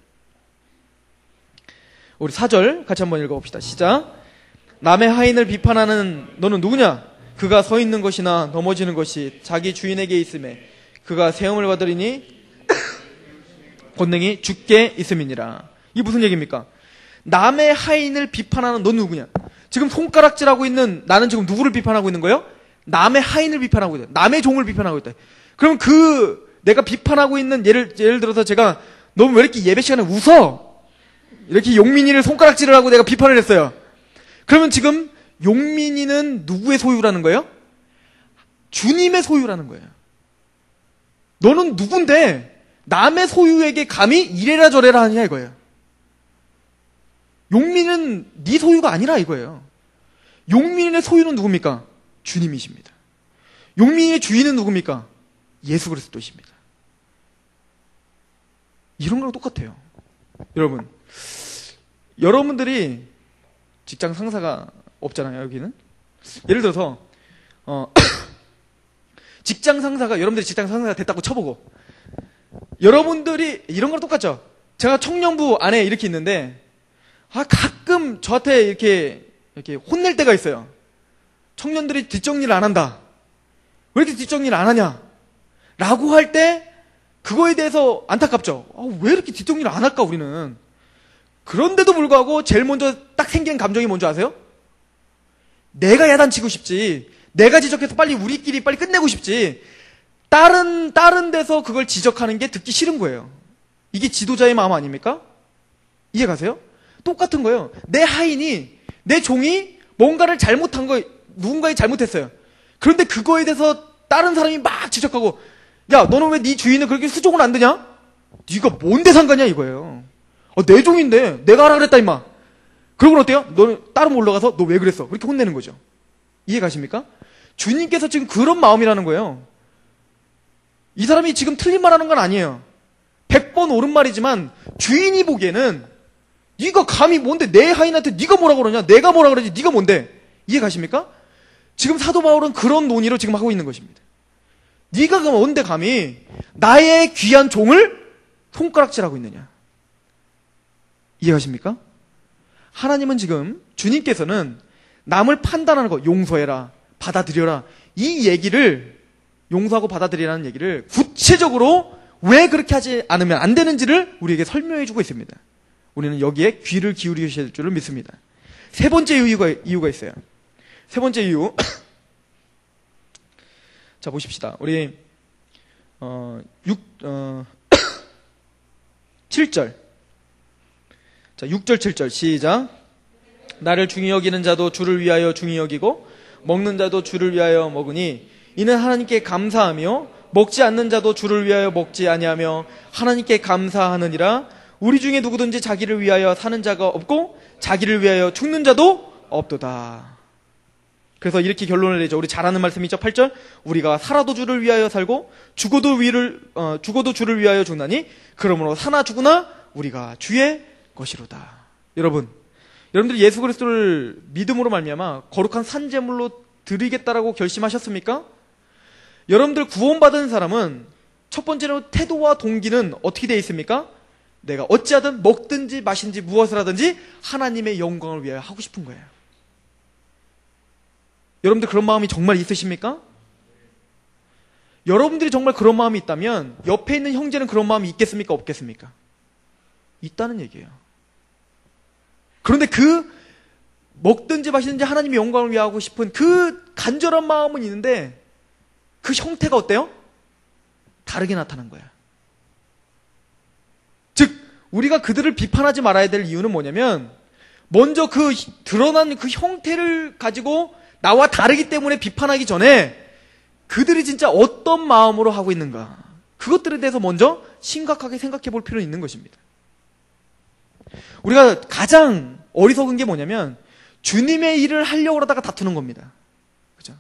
우리 4절 같이 한번 읽어봅시다. 시작. 남의 하인을 비판하는 너는 누구냐? 그가 서 있는 것이나 넘어지는 것이 자기 주인에게 있음에 그가 세움을 받으리니 권능이 주께 있음이니라. 이게 무슨 얘기입니까? 남의 하인을 비판하는 넌 누구냐? 지금 손가락질하고 있는 나는 지금 누구를 비판하고 있는 거예요? 남의 하인을 비판하고 있다. 남의 종을 비판하고 있다. 그럼 내가 비판하고 있는 예를 들어서 제가 너 왜 이렇게 예배 시간에 웃어? 이렇게 용민이를 손가락질을 하고 내가 비판을 했어요. 그러면 지금 용민이는 누구의 소유라는 거예요? 주님의 소유라는 거예요. 너는 누군데 남의 소유에게 감히 이래라 저래라 하느냐 이거예요. 용민은 네 소유가 아니라 이거예요. 용민의 소유는 누굽니까? 주님이십니다. 용민의 주인은 누굽니까? 예수 그리스도이십니다. 이런 거랑 똑같아요. 여러분들이 직장 상사가 없잖아요, 여기는. 예를 들어서, 여러분들이 직장 상사가 됐다고 쳐보고, 여러분들이, 이런 거랑 똑같죠? 제가 청년부 안에 이렇게 있는데, 가끔 저한테 이렇게 혼낼 때가 있어요. 청년들이 뒷정리를 안 한다. 왜 이렇게 뒷정리를 안 하냐? 라고 할 때, 그거에 대해서 안타깝죠? 왜 이렇게 뒷정리를 안 할까, 우리는? 그런데도 불구하고, 제일 먼저 딱 생긴 감정이 뭔지 아세요? 내가 야단치고 싶지. 내가 지적해서 우리끼리 빨리 끝내고 싶지. 다른 데서 그걸 지적하는 게 듣기 싫은 거예요. 이게 지도자의 마음 아닙니까? 이해 가세요? 똑같은 거예요. 내 하인이, 내 종이 뭔가를 잘못한 거, 누군가가 잘못했어요. 그런데 그거에 대해서 다른 사람이 막 지적하고, 야, 너는 왜 네 주인은 그렇게 수종을 안 드냐? 네가 뭔데 상관이야, 이거예요. 내 종인데 내가 하라 그랬다, 임마. 그러고는 어때요? 너는 따로 올라가서 너 왜 그랬어? 그렇게 혼내는 거죠. 이해 가십니까? 주님께서 지금 그런 마음이라는 거예요. 이 사람이 지금 틀린 말하는 건 아니에요. 100번 옳은 말이지만 주인이 보기에는 네가 감히 뭔데 내 하인한테 네가 뭐라 그러냐? 내가 뭐라 그러지? 네가 뭔데? 이해 가십니까? 지금 사도 바울은 그런 논의로 지금 하고 있는 것입니다. 네가 뭔데 감히 나의 귀한 종을 손가락질하고 있느냐? 이해 가십니까? 하나님은 지금 주님께서는 남을 판단하는 거, 용서해라, 받아들여라, 이 얘기를, 용서하고 받아들이라는 얘기를 구체적으로 왜 그렇게 하지 않으면 안 되는지를 우리에게 설명해 주고 있습니다. 우리는 여기에 귀를 기울이셔야 될 줄을 믿습니다. 세 번째 이유가 있어요. 세 번째 이유. 자, 보십시다. 우리 7절. 자, 6절 7절 시작. 나를 중히 여기는 자도 주를 위하여 중히 여기고 먹는 자도 주를 위하여 먹으니 이는 하나님께 감사하며 먹지 않는 자도 주를 위하여 먹지 아니하며 하나님께 감사하느니라. 우리 중에 누구든지 자기를 위하여 사는 자가 없고 자기를 위하여 죽는 자도 없도다. 그래서 이렇게 결론을 내죠. 우리 잘 아는 말씀이죠. 8절. 우리가 살아도 주를 위하여 살고 죽어도 주를 위하여 죽나니 그러므로 사나 죽으나 우리가 주의 것이로다. 여러분들이 예수 그리스도를 믿음으로 말미암아 거룩한 산제물로 드리겠다라고 결심하셨습니까? 여러분들 구원받은 사람은 첫 번째로 태도와 동기는 어떻게 되어 있습니까? 내가 어찌하든 먹든지 마신지 무엇을 하든지 하나님의 영광을 위하여 하고 싶은 거예요. 여러분들 그런 마음이 정말 있으십니까? 여러분들이 정말 그런 마음이 있다면 옆에 있는 형제는 그런 마음이 있겠습니까? 없겠습니까? 있다는 얘기예요. 그런데 그 먹든지 마시든지 하나님의 영광을 위하고 싶은 그 간절한 마음은 있는데 그 형태가 어때요? 다르게 나타난 거야. 즉 우리가 그들을 비판하지 말아야 될 이유는 뭐냐면 먼저 그 드러난 그 형태를 가지고 나와 다르기 때문에 비판하기 전에 그들이 진짜 어떤 마음으로 하고 있는가, 그것들에 대해서 먼저 심각하게 생각해 볼 필요는 있는 것입니다. 우리가 가장 어리석은 게 뭐냐면 주님의 일을 하려고 하다가 다투는 겁니다. 그죠?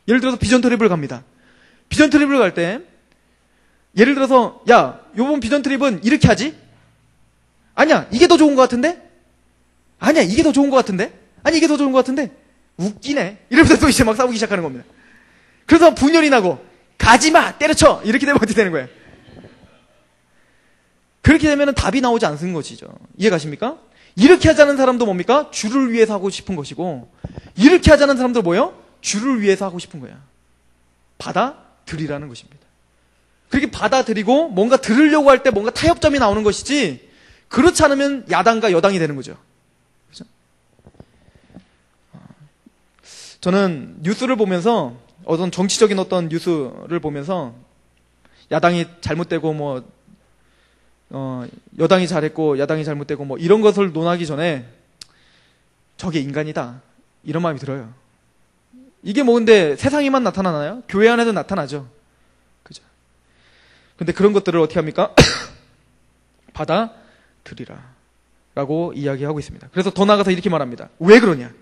예를 들어서 비전 트립을 갑니다. 비전 트립을 갈 때 예를 들어서 야, 요번 비전 트립은 이렇게 하지? 아니야, 이게 더 좋은 것 같은데? 아니야, 이게 더 좋은 것 같은데? 아니, 이게 더 좋은 것 같은데? 웃기네. 이러면서 또 이제 막 싸우기 시작하는 겁니다. 그래서 분열이 나고 가지마! 때려쳐! 이렇게 되면 어떻게 되는 거예요? 그렇게 되면 답이 나오지 않는 것이죠. 이해 가십니까? 이렇게 하자는 사람도 뭡니까? 주를 위해서 하고 싶은 것이고, 이렇게 하자는 사람도 뭐예요? 주를 위해서 하고 싶은 거야. 받아들이라는 것입니다. 그렇게 받아들이고 뭔가 들으려고 할 때 뭔가 타협점이 나오는 것이지, 그렇지 않으면 야당과 여당이 되는 거죠. 그렇죠? 저는 뉴스를 보면서, 어떤 정치적인 어떤 뉴스를 보면서 야당이 잘못되고 여당이 잘했고 야당이 잘못되고 이런 것을 논하기 전에 저게 인간이다, 이런 마음이 들어요. 이게 근데 세상에만 나타나나요? 교회 안에도 나타나죠. 그죠? 근데 그런 것들을 어떻게 합니까? 받아들이라 라고 이야기하고 있습니다. 그래서 더 나아가서 이렇게 말합니다. 왜 그러냐?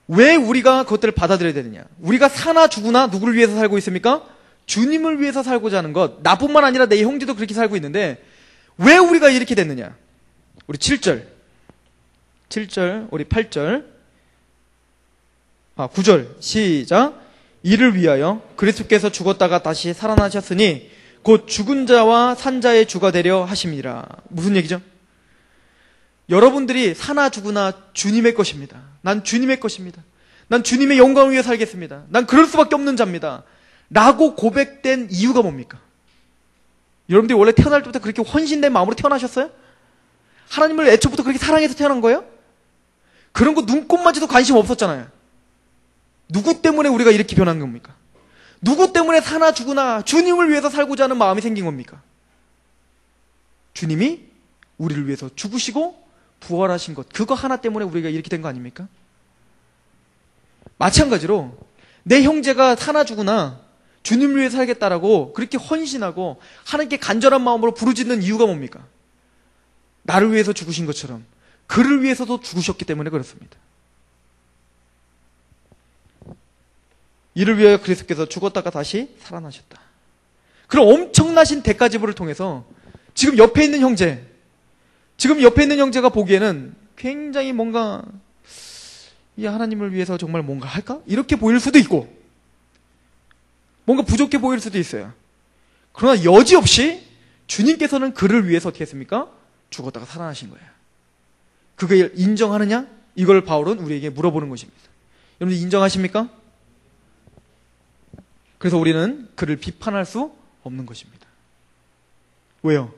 왜 우리가 그것들을 받아들여야 되느냐? 우리가 사나 죽으나 누구를 위해서 살고 있습니까? 주님을 위해서 살고자 하는 것. 나뿐만 아니라 내 형제도 그렇게 살고 있는데 왜 우리가 이렇게 됐느냐? 우리 7절, 우리 8절, 9절 시작. 이를 위하여 그리스도께서 죽었다가 다시 살아나셨으니 곧 죽은 자와 산 자의 주가 되려 하심이라. 무슨 얘기죠? 여러분들이 사나 죽으나 주님의 것입니다. 난 주님의 것입니다. 난 주님의 영광을 위해 살겠습니다. 난 그럴 수밖에 없는 자입니다. 라고 고백된 이유가 뭡니까? 여러분들이 원래 태어날 때부터 그렇게 헌신된 마음으로 태어나셨어요? 하나님을 애초부터 그렇게 사랑해서 태어난 거예요? 그런 거 눈꼽만지도 관심 없었잖아요. 누구 때문에 우리가 이렇게 변한 겁니까? 누구 때문에 사나 죽으나 주님을 위해서 살고자 하는 마음이 생긴 겁니까? 주님이 우리를 위해서 죽으시고 부활하신 것, 그거 하나 때문에 우리가 이렇게 된 거 아닙니까? 마찬가지로 내 형제가 사나 죽으나 주님을 위해 살겠다라고 그렇게 헌신하고 하나님께 간절한 마음으로 부르짖는 이유가 뭡니까? 나를 위해서 죽으신 것처럼 그를 위해서도 죽으셨기 때문에 그렇습니다. 이를 위하여 그리스도께서 죽었다가 다시 살아나셨다. 그런 엄청나신 대가지불을 통해서 지금 옆에 있는 형제가 보기에는 굉장히 뭔가 이 하나님을 위해서 정말 뭔가 할까? 이렇게 보일 수도 있고 뭔가 부족해 보일 수도 있어요. 그러나 여지없이 주님께서는 그를 위해서 어떻게 했습니까? 죽었다가 살아나신 거예요. 그걸 인정하느냐? 이걸 바울은 우리에게 물어보는 것입니다. 여러분 인정하십니까? 그래서 우리는 그를 비판할 수 없는 것입니다. 왜요?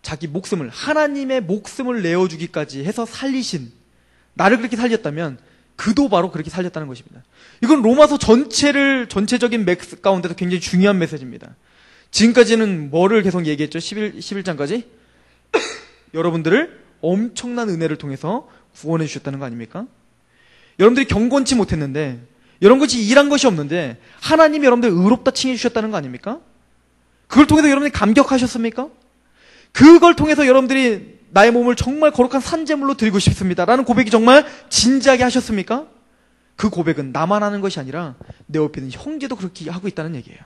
자기 목숨을, 하나님의 목숨을 내어주기까지 해서 살리신, 나를 그렇게 살렸다면 그도 바로 그렇게 살렸다는 것입니다. 이건 로마서 전체적인 맥스 가운데서 굉장히 중요한 메시지입니다. 지금까지는 뭐를 계속 얘기했죠? 11장까지? 여러분들을 엄청난 은혜를 통해서 구원해 주셨다는 거 아닙니까? 여러분들이 경건치 못했는데, 이런 것이 일한 것이 없는데 하나님이 여러분들 의롭다 칭해 주셨다는 거 아닙니까? 그걸 통해서 여러분들이 감격하셨습니까? 그걸 통해서 여러분들이 나의 몸을 정말 거룩한 산제물로 드리고 싶습니다 라는 고백이 정말 진지하게 하셨습니까? 그 고백은 나만 하는 것이 아니라 내 옆에 있는 형제도 그렇게 하고 있다는 얘기예요.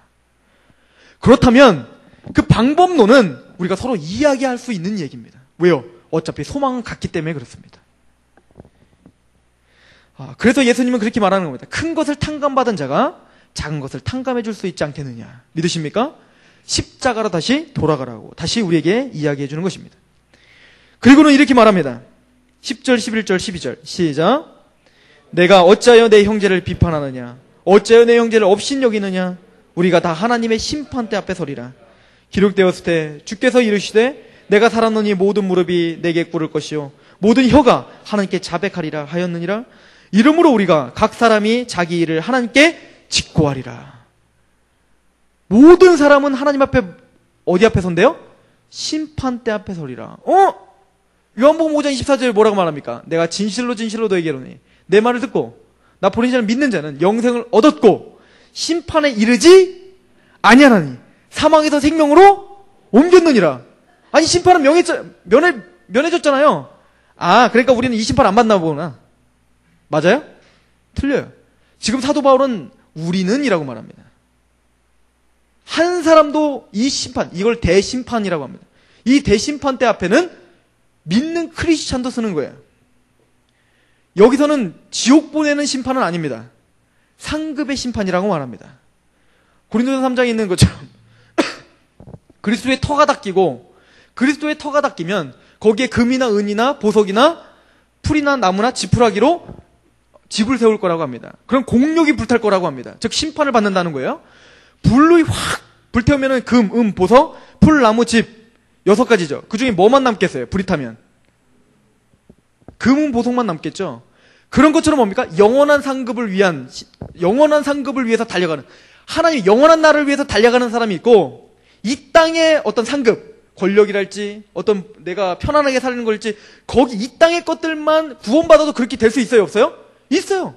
그렇다면 그 방법론은 우리가 서로 이야기할 수 있는 얘기입니다. 왜요? 어차피 소망은 같기 때문에 그렇습니다. 그래서 예수님은 그렇게 말하는 겁니다. 큰 것을 탕감받은 자가 작은 것을 탕감해 줄 수 있지 않겠느냐. 믿으십니까? 십자가로 다시 돌아가라고 다시 우리에게 이야기해 주는 것입니다. 그리고는 이렇게 말합니다. 10절, 11절, 12절 시작. 내가 어찌하여 내 형제를 비판하느냐? 어찌하여 내 형제를 업신여기느냐? 우리가 다 하나님의 심판대 앞에 서리라. 기록되었을 때 주께서 이르시되 내가 살았노니 모든 무릎이 내게 꿇을 것이요 모든 혀가 하나님께 자백하리라 하였느니라. 이러므로 우리가 각 사람이 자기 일을 하나님께 직고하리라. 모든 사람은 하나님 앞에 어디 앞에 선대요? 심판대 앞에 서리라. 요한복음 5장 24절에 뭐라고 말합니까? 내가 진실로 너에게 이르노니 내 말을 듣고 나 보낸 자를 믿는 자는 영생을 얻었고 심판에 이르지 아니하나니 사망에서 생명으로 옮겼느니라. 아니 심판은 면해졌잖아요. 그러니까 우리는 이 심판 안 받나 보구나. 맞아요? 틀려요. 지금 사도 바울은 우리는 이라고 말합니다. 한 사람도 이 심판, 이걸 대심판이라고 합니다. 이 대심판대 앞에는 믿는 크리스찬도 쓰는 거예요. 여기서는 지옥 보내는 심판은 아닙니다. 상급의 심판이라고 말합니다. 고린도서 3장에 있는 것처럼 그리스도의 터가 닦이고 그리스도의 터가 닦이면 거기에 금이나 은이나 보석이나 풀이나 나무나 지푸라기로 집을 세울 거라고 합니다. 그럼 공력이 불탈 거라고 합니다. 즉 심판을 받는다는 거예요. 불로 확 불태우면 금, 보석, 풀, 나무, 집 6가지죠. 그 중에 뭐만 남겠어요? 불이 타면 금은 보석만 남겠죠. 그런 것처럼 뭡니까? 영원한 상급을 위해서 달려가는, 하나님 영원한 나를 위해서 달려가는 사람이 있고, 이 땅의 어떤 상급, 권력이랄지 어떤 내가 편안하게 사는 걸지, 거기 이 땅의 것들만 구원받아도 그렇게 될 수 있어요, 없어요? 있어요.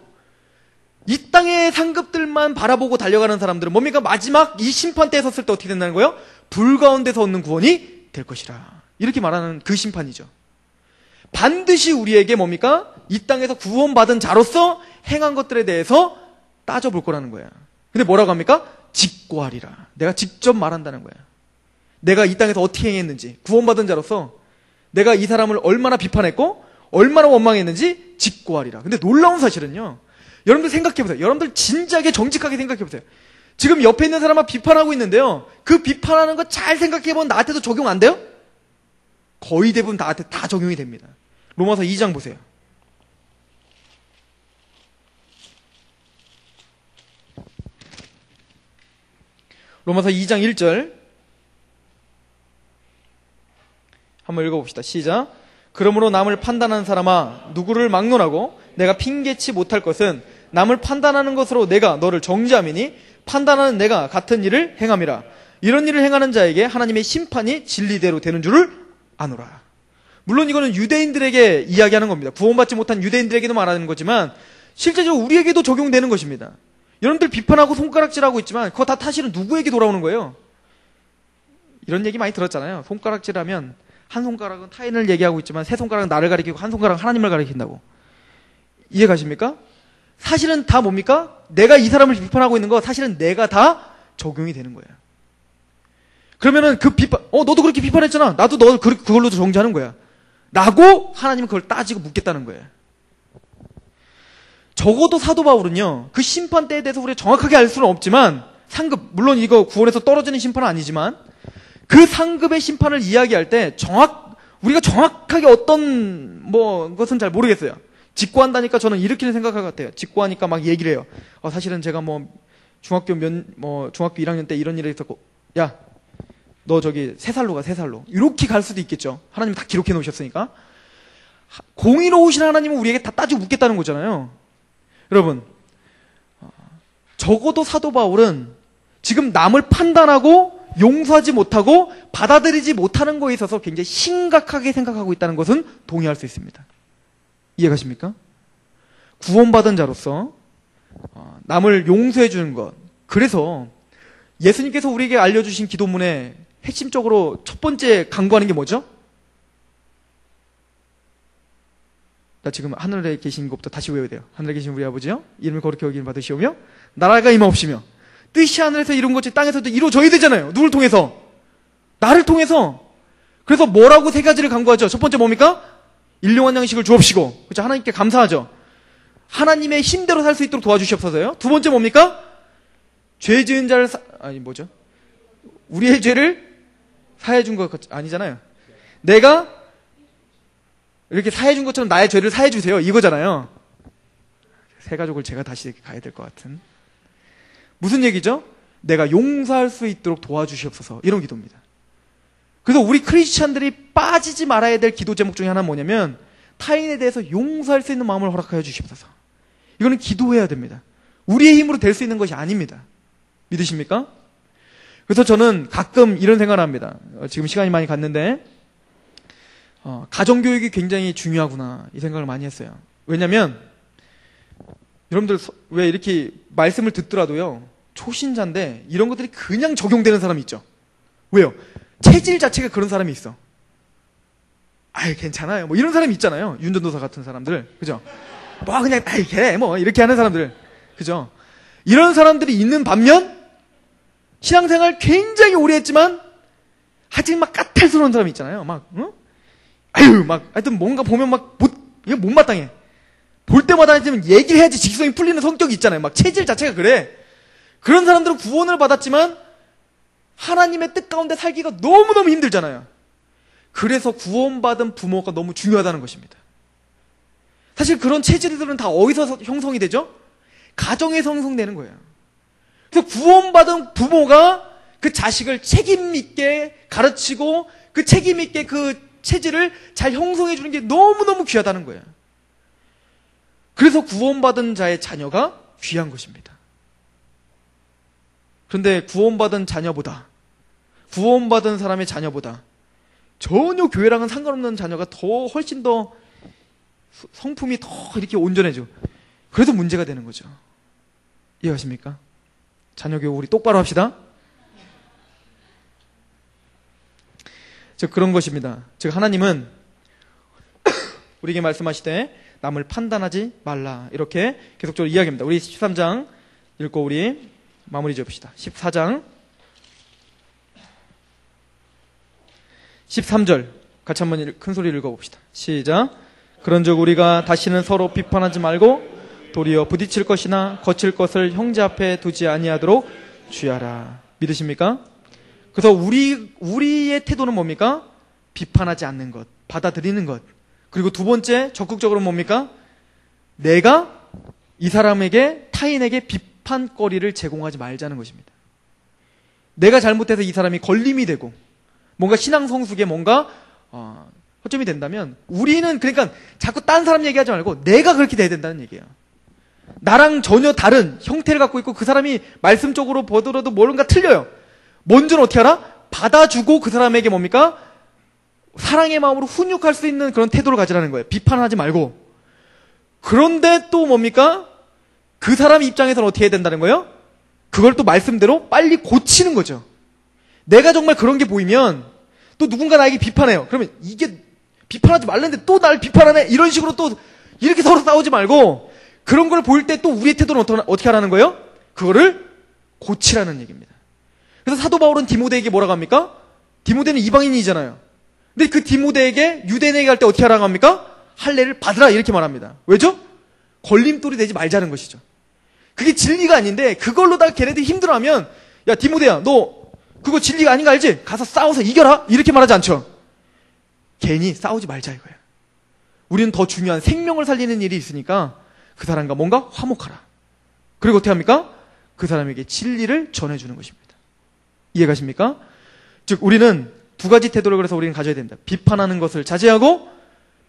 이 땅의 상급들만 바라보고 달려가는 사람들은 뭡니까? 마지막 이 심판대에 섰을 때 어떻게 된다는 거예요? 불 가운데서 얻는 구원이 될 것이라. 이렇게 말하는 그 심판이죠. 반드시 우리에게 뭡니까? 이 땅에서 구원받은 자로서 행한 것들에 대해서 따져볼 거라는 거야. 근데 뭐라고 합니까? 직고하리라. 내가 직접 말한다는 거야. 내가 이 땅에서 어떻게 행했는지 구원받은 자로서 내가 이 사람을 얼마나 비판했고 얼마나 원망했는지 직고하리라. 근데 놀라운 사실은요. 여러분들 생각해보세요. 여러분들 진지하게 정직하게 생각해보세요. 지금 옆에 있는 사람을 비판하고 있는데요. 그 비판하는 거 잘 생각해보면 나한테도 적용 안 돼요? 거의 대부분 나한테 다 적용이 됩니다. 로마서 2장 보세요. 로마서 2장 1절 한번 읽어봅시다. 시작. 그러므로 남을 판단하는 사람아 누구를 막론하고 내가 핑계치 못할 것은 남을 판단하는 것으로 내가 너를 정죄함이니 판단하는 내가 같은 일을 행함이라. 이런 일을 행하는 자에게 하나님의 심판이 진리대로 되는 줄을 아노라. 물론 이거는 유대인들에게 이야기하는 겁니다. 구원받지 못한 유대인들에게도 말하는 거지만 실제적으로 우리에게도 적용되는 것입니다. 여러분들 비판하고 손가락질하고 있지만 그거 다 사실은 누구에게 돌아오는 거예요? 이런 얘기 많이 들었잖아요. 손가락질하면 한 손가락은 타인을 얘기하고 있지만 세 손가락은 나를 가리키고 한 손가락은 하나님을 가리킨다고. 이해 가십니까? 사실은 다 뭡니까? 내가 이 사람을 비판하고 있는 거 사실은 내가 다 적용이 되는 거예요. 그러면은 그 비판, 너도 그렇게 비판했잖아. 나도 너 그걸로 정죄하는 거야. 라고 하나님은 그걸 따지고 묻겠다는 거예요. 적어도 사도 바울은요, 그 심판대에 대해서 우리가 정확하게 알 수는 없지만, 상급, 물론 이거 구원에서 떨어지는 심판은 아니지만, 그 상급의 심판을 이야기할 때 우리가 정확하게 어떤, 것은 잘 모르겠어요. 직고한다니까 저는 이렇게는 생각할 것 같아요. 직고하니까 막 얘기를 해요. 사실은 제가 중학교 1학년 때 이런 일이 있었고, 야, 너 저기 3살로 가, 3살로. 이렇게 갈 수도 있겠죠. 하나님 다 기록해 놓으셨으니까. 공의로우신 하나님은 우리에게 다 따지고 묻겠다는 거잖아요. 여러분, 적어도 사도 바울은 지금 남을 판단하고 용서하지 못하고 받아들이지 못하는 거에 있어서 굉장히 심각하게 생각하고 있다는 것은 동의할 수 있습니다. 이해가십니까? 구원받은 자로서 남을 용서해 주는 것. 그래서 예수님께서 우리에게 알려주신 기도문에 핵심적으로 첫 번째 강구하는 게 뭐죠? 나 지금 하늘에 계신 것부터 다시 외워야 돼요. 하늘에 계신 우리 아버지요, 이름을 거룩히 여김을 받으시오며 나라가 임하옵시며 뜻이 하늘에서 이룬 것이 땅에서도 이루어져야 되잖아요. 누굴 통해서? 나를 통해서. 그래서 뭐라고 3가지를 강구하죠? 첫 번째 뭡니까? 일용할 양식을 주옵시고, 그렇죠? 하나님께 감사하죠. 하나님의 힘대로 살 수 있도록 도와주시옵소서요. 두 번째 뭡니까? 죄 지은 자를 우리의 죄를 사해 준 것 아니잖아요. 내가 이렇게 사해 준 것처럼 나의 죄를 사해 주세요. 이거잖아요. 세 가족을 제가 다시 가야 될 것 같은. 무슨 얘기죠? 내가 용서할 수 있도록 도와주시옵소서. 이런 기도입니다. 그래서 우리 크리스찬들이 빠지지 말아야 될 기도 제목 중에 하나는 뭐냐면 타인에 대해서 용서할 수 있는 마음을 허락하여 주시옵소서. 이거는 기도해야 됩니다. 우리의 힘으로 될 수 있는 것이 아닙니다. 믿으십니까? 그래서 저는 가끔 이런 생각을 합니다. 지금 시간이 많이 갔는데 가정교육이 굉장히 중요하구나 이 생각을 많이 했어요. 왜냐면 여러분들 왜 이렇게 말씀을 듣더라도요, 초신자인데 이런 것들이 그냥 적용되는 사람이 있죠. 왜요? 체질 자체가 그런 사람이 있어. 괜찮아요. 이런 사람이 있잖아요. 윤전도사 같은 사람들. 그죠? 그냥, 걔, 이렇게 하는 사람들. 그죠? 이런 사람들이 있는 반면, 신앙생활 굉장히 오래 했지만, 하여튼 까탈스러운 사람이 있잖아요. 하여튼 뭔가 보면 이거 못마땅해. 볼 때마다 하여튼 얘기를 해야지 직성이 풀리는 성격이 있잖아요. 체질 자체가 그래. 그런 사람들은 구원을 받았지만, 하나님의 뜻 가운데 살기가 너무너무 힘들잖아요. 그래서 구원받은 부모가 너무 중요하다는 것입니다. 사실 그런 체질들은 다 어디서 형성이 되죠? 가정에서 형성되는 거예요. 그래서 구원받은 부모가 그 자식을 책임 있게 가르치고 그 책임 있게 그 체질을 잘 형성해 주는 게 너무너무 귀하다는 거예요. 그래서 구원받은 자의 자녀가 귀한 것입니다. 그런데 구원받은 사람의 자녀보다 전혀 교회랑은 상관없는 자녀가 훨씬 더 성품이 더 이렇게 온전해져. 그래서 문제가 되는 거죠. 이해하십니까? 자녀 교육 우리 똑바로 합시다. 즉 그런 것입니다. 즉 하나님은 우리에게 말씀하시되 남을 판단하지 말라 이렇게 계속적으로 이야기합니다. 우리 13장 읽고 우리 마무리 지읍시다. 14장 13절 같이 한번 큰 소리로 읽어봅시다. 시작. 그런즉 우리가 다시는 서로 비판하지 말고 도리어 부딪힐 것이나 거칠 것을 형제 앞에 두지 아니하도록 주의하라. 믿으십니까? 그래서 우리의 태도는 뭡니까? 비판하지 않는 것, 받아들이는 것. 그리고 두 번째, 적극적으로 뭡니까? 내가 이 사람에게, 타인에게 비판거리를 제공하지 말자는 것입니다. 내가 잘못해서 이 사람이 걸림이 되고 뭔가 신앙 성숙에 뭔가 허점이 된다면 우리는 그러니까 자꾸 딴 사람 얘기하지 말고 내가 그렇게 돼야 된다는 얘기예요. 나랑 전혀 다른 형태를 갖고 있고 그 사람이 말씀적으로 보더라도 뭔가 틀려요. 먼저는 어떻게 하라? 받아주고 그 사람에게 뭡니까? 사랑의 마음으로 훈육할 수 있는 그런 태도를 가지라는 거예요. 비판하지 말고. 그런데 또 뭡니까? 그 사람 입장에서는 어떻게 해야 된다는 거예요? 그걸 또 말씀대로 빨리 고치는 거죠. 내가 정말 그런 게 보이면 또 누군가 나에게 비판해요. 그러면 이게 비판하지 말랬는데 또 날 비판하네? 이런 식으로 또 이렇게 서로 싸우지 말고 그런 걸 보일 때 또 우리의 태도는 어떻게 하라는 거예요? 그거를 고치라는 얘기입니다. 그래서 사도 바울은 디모데에게 뭐라고 합니까? 디모데는 이방인이잖아요. 근데 그 디모데에게 유대인에게 할 때 어떻게 하라고 합니까? 할례를 받으라 이렇게 말합니다. 왜죠? 걸림돌이 되지 말자는 것이죠. 그게 진리가 아닌데 그걸로다가 걔네들이 힘들어하면 야 디모데야 너 그거 진리가 아닌 거 알지? 가서 싸워서 이겨라 이렇게 말하지 않죠. 괜히 싸우지 말자 이거예요. 우리는 더 중요한 생명을 살리는 일이 있으니까 그 사람과 뭔가 화목하라. 그리고 어떻게 합니까? 그 사람에게 진리를 전해주는 것입니다. 이해가십니까? 즉 우리는 두 가지 태도를 그래서 우리는 가져야 됩니다. 비판하는 것을 자제하고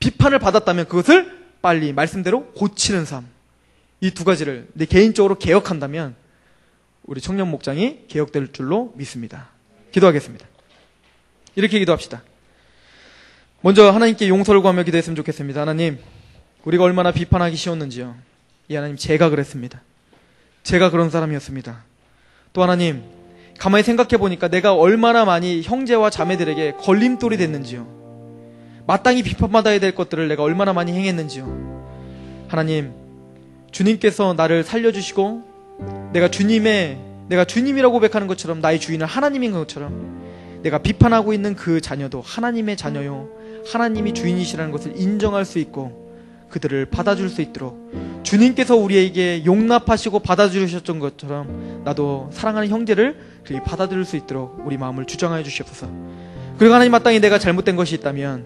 비판을 받았다면 그것을 빨리 말씀대로 고치는 삶. 이 두 가지를 내 개인적으로 개혁한다면 우리 청년 목장이 개혁될 줄로 믿습니다. 기도하겠습니다. 이렇게 기도합시다. 먼저 하나님께 용서를 구하며 기도했으면 좋겠습니다. 하나님, 우리가 얼마나 비판하기 쉬웠는지요. 이 하나님, 제가 그랬습니다. 제가 그런 사람이었습니다. 또 하나님, 가만히 생각해 보니까 내가 얼마나 많이 형제와 자매들에게 걸림돌이 됐는지요. 마땅히 비판받아야 될 것들을 내가 얼마나 많이 행했는지요. 하나님, 주님께서 나를 살려주시고 내가 주님이라고 고백하는 것처럼 나의 주인은 하나님인 것처럼 내가 비판하고 있는 그 자녀도 하나님의 자녀요, 하나님이 주인이시라는 것을 인정할 수 있고 그들을 받아줄 수 있도록 주님께서 우리에게 용납하시고 받아주셨던 것처럼 나도 사랑하는 형제를 그렇게 받아들일 수 있도록 우리 마음을 주장하여 주시옵소서. 그리고 하나님, 마땅히 내가 잘못된 것이 있다면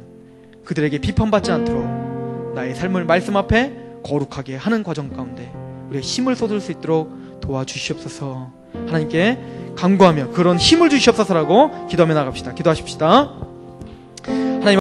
그들에게 비판받지 않도록 나의 삶을 말씀 앞에 거룩하게 하는 과정 가운데 우리의 힘을 쏟을 수 있도록 도와주시옵소서. 하나님께 간구하며 그런 힘을 주시옵소서라고 기도하며 나갑시다. 기도하십시다.